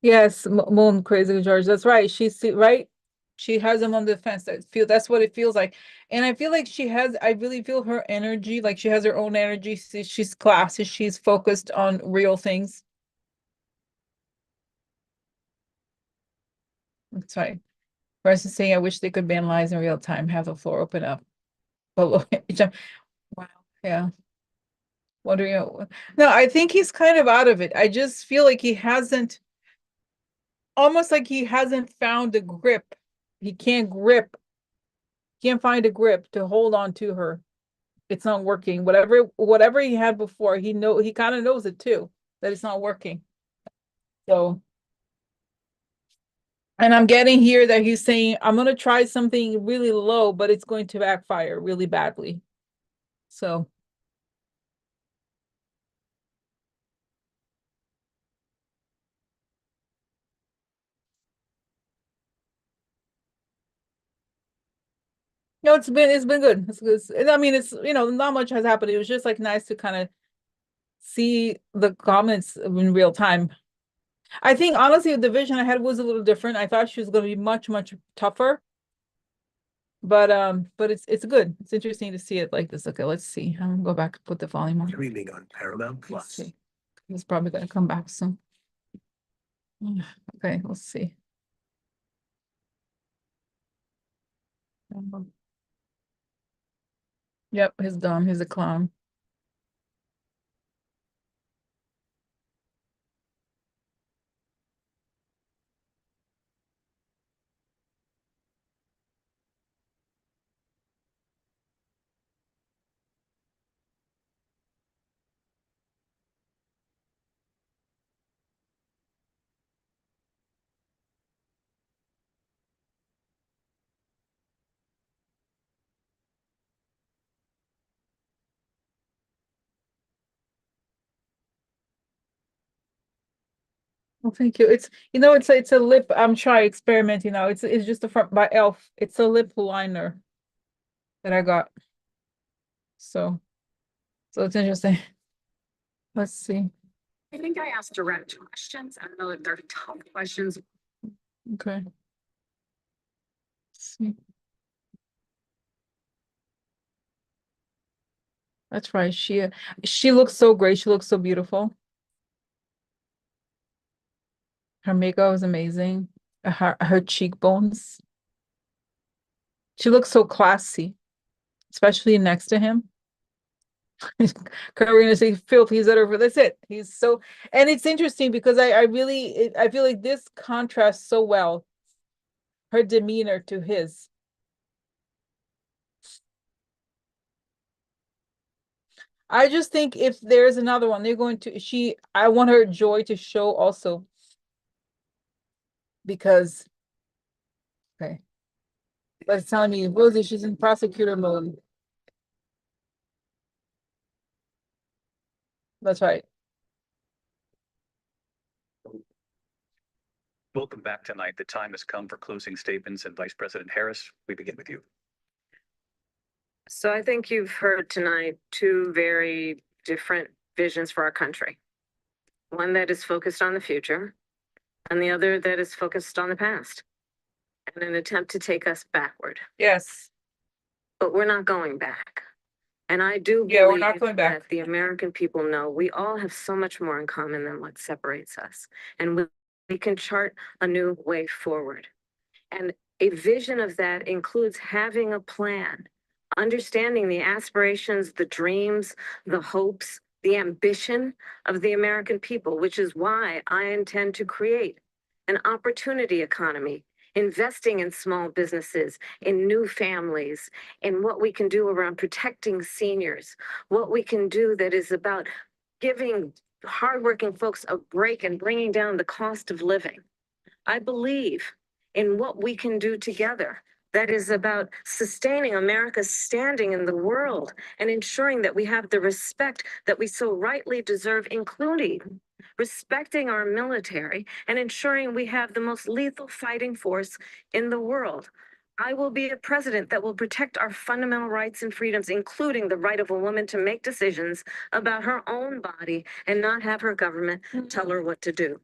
Yes, Moon Crazy George. That's right. Right. She has him on the fence. That's what it feels like. And I feel like I really feel her energy, like she has her own energy. She's classy, she's focused on real things. That's right. Versus saying, I wish they could ban lies in real time, have the floor open up. But look, wow, yeah. Wondering, no, I think he's kind of out of it. I just feel like almost like he hasn't found a grip. He can't find a grip to hold on to her. It's not working. Whatever he had before, he kind of knows it too, that it's not working. So, and I'm getting here that he's saying, I'm going to try something really low, but it's going to backfire really badly. So. No, it's been good. It's good. I mean, it's, not much has happened. It was just like nice to kind of see the comments in real time. I think honestly the vision I had was a little different. I thought she was going to be much, much tougher. But it's good. It's interesting to see it like this. Okay, let's see. I'm gonna go back and put the volume on. Streaming on Paramount Let's Plus. see. He's probably gonna come back soon. Okay, let's see. Yep, he's dumb. He's a clown. Well, thank you. It's it's a lip. I'm trying experimenting now. It's just a front by Elf. It's a lip liner that I got. So it's interesting. Let's see. I think I asked direct questions. I don't know if they're tough questions. Okay. Let's see. That's right. She looks so great. She looks so beautiful. Her makeup is amazing. Her cheekbones. She looks so classy, especially next to him. Karina say filth, he's over. That's it. He's so, and it's interesting because I feel like this contrasts so well her demeanor to his. I just think if there's another one, they're going to I want her joy to show also. Because okay. But it's telling me Rosie, she's in prosecutor mode. That's right. Welcome back tonight. The time has come for closing statements, and Vice President Harris, we begin with you. So I think you've heard tonight two very different visions for our country. One that is focused on the future and the other that is focused on the past in an attempt to take us backward. Yes. But we're not going back. And I do Yeah, we're believe not going back. that the American people know we all have so much more in common than what separates us. And we can chart a new way forward. And a vision of that includes having a plan, understanding the aspirations, the dreams, the hopes, the ambition of the American people, which is why I intend to create an opportunity economy, investing in small businesses, in new families, in what we can do around protecting seniors, what we can do that is about giving hardworking folks a break and bringing down the cost of living. I believe in what we can do together that is about sustaining America's standing in the world and ensuring that we have the respect that we so rightly deserve, including respecting our military and ensuring we have the most lethal fighting force in the world. I will be a president that will protect our fundamental rights and freedoms, including the right of a woman to make decisions about her own body and not have her government tell her what to do.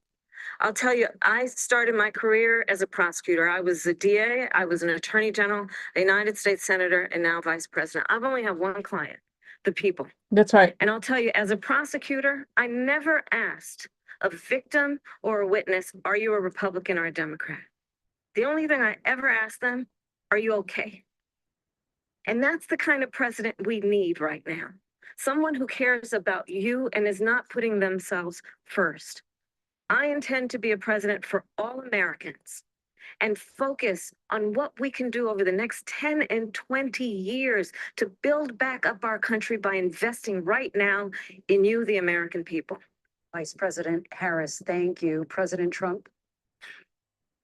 I'll tell you, I started my career as a prosecutor. I was a DA, I was an attorney general, a United States senator, and now vice president. I've only had one client, the people. That's right. And I'll tell you, as a prosecutor, I never asked a victim or a witness, are you a Republican or a Democrat? The only thing I ever asked them, are you okay? And that's the kind of president we need right now. Someone who cares about you and is not putting themselves first. I intend to be a president for all Americans and focus on what we can do over the next 10 and 20 years to build back up our country by investing right now in you, the American people. Vice President Harris, thank you. President Trump.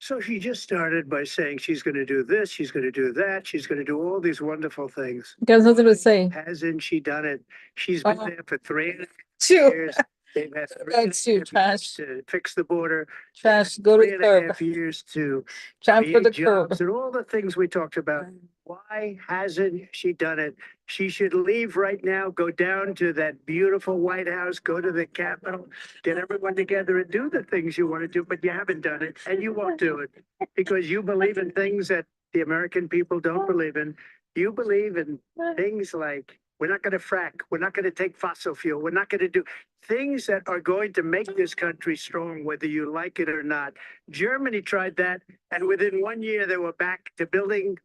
So she just started by saying she's going to do this, she's going to do that, she's going to do all these wonderful things. There's nothing to say. Hasn't she done it? She's been there for 3.5 Two. years. They've had That's you, 3.5 trash. years to fix the border. Trash, go to the curb. 3.5 years to Time for the create curb. jobs and all the things we talked about. Why hasn't she done it? She should leave right now, go down to that beautiful White House, go to the Capitol, get everyone together and do the things you want to do, but you haven't done it and you won't do it because you believe in things that the American people don't believe in. You believe in things like we're not going to frack, we're not going to take fossil fuel, we're not going to do things that are going to make this country strong, whether you like it or not. Germany tried that, and within 1 year, they were back to building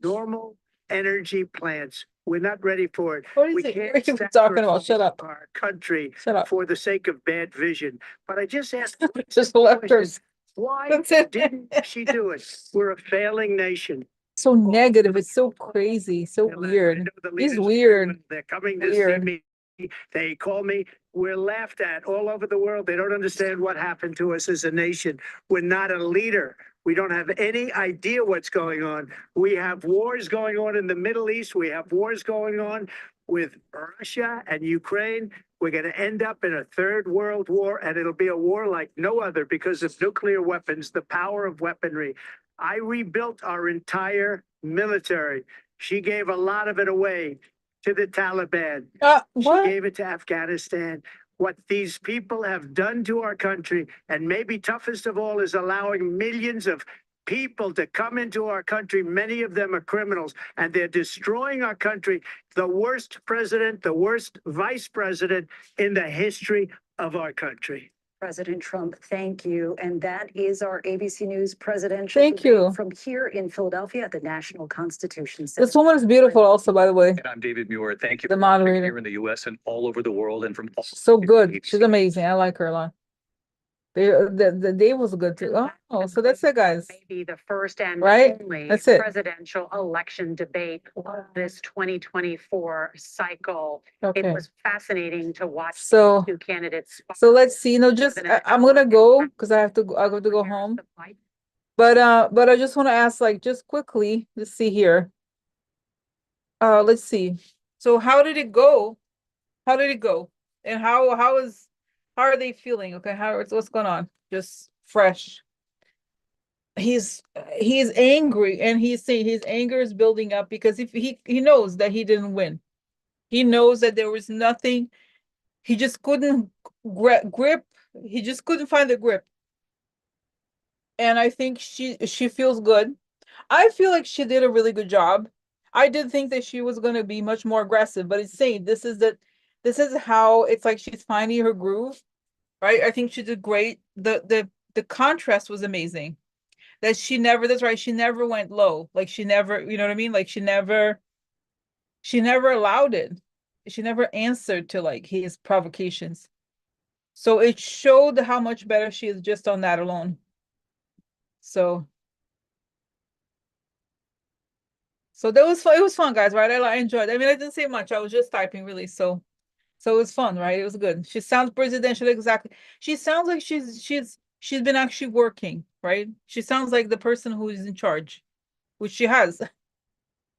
normal energy plants. We're not ready for it. What is We it? can't What are you talking about? Shut up. our country Shut up. for the sake of bad vision. But I just asked Just lefters. why That's it. didn't she do it? We're a failing nation. So negative. It's so crazy. So I weird. know the He's leaders weird. when they're coming to Weird. see me. They call me. We're laughed at all over the world. They don't understand what happened to us as a nation. We're not a leader. We don't have any idea what's going on. We have wars going on in the Middle East. We have wars going on with Russia and Ukraine. We're going to end up in a third world war, and it'll be a war like no other because of nuclear weapons, the power of weaponry. I rebuilt our entire military. She gave a lot of it away to the Taliban. She What? gave it to Afghanistan. What these people have done to our country, and maybe toughest of all, is allowing millions of people to come into our country. Many of them are criminals, and they're destroying our country. The worst president, the worst vice president in the history of our country. President Trump, thank you. And that is our ABC News presidential. Thank you. debate from here in Philadelphia at the National Constitution Center. This woman is beautiful also, by the way. And I'm David Muir. Thank you The for watching moderator. here in the US and all over the world and from all. So good. She's amazing. I like her a lot. The day was good too. Oh, so that's it, guys. Maybe the first and Right? only That's it. presidential election debate of this 2024 cycle. It Okay. was fascinating to watch So- two candidates. So let's see. No, just I'm gonna go because I have to go home. But I just want to ask, like, just quickly, let's see here. Let's see. So how did it go? How did it go? And how are they feeling? Okay, what's going on? Just fresh. He's angry, and he's saying his anger is building up because if he knows that he didn't win. He knows that there was nothing. He just couldn't grip. He just couldn't find the grip. And I think she feels good. I feel like she did a really good job. I did think that she was going to be much more aggressive, but it's saying this is how it's like she's finding her groove, right? I think she did great. The contrast was amazing. That's right. She never went low. Like she never, you know what I mean? Like she never allowed it. She never answered to like his provocations. So it showed how much better she is just on that alone. So that was fun. It was fun, guys, right? I enjoyed it. I mean, I didn't say much. I was just typing, really. So it was fun, right? It was good. She sounds presidential, exactly. She sounds like she's been actually working, right? She sounds like the person who is in charge, which she has.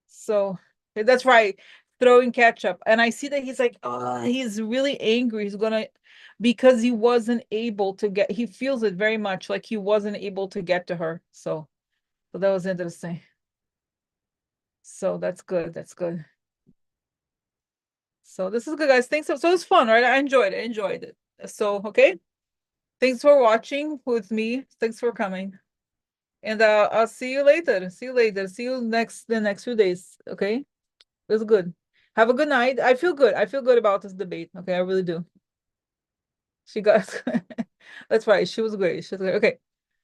So that's right. Throwing ketchup. And I see that he's like, he's really angry. He's gonna, because he wasn't able to get, he feels it very much like he wasn't able to get to her. So that was interesting. So that's good. That's good. So this is good, guys. Thanks. So it's fun, right? I enjoyed it. So, okay. Thanks for watching with me. Thanks for coming. And I'll see you later. See you the next few days. Okay. It was good. Have a good night. I feel good. I feel good about this debate. Okay, I really do. She got that's right. She was great. Okay.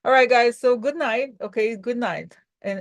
All right, guys. So good night. Okay, good night. And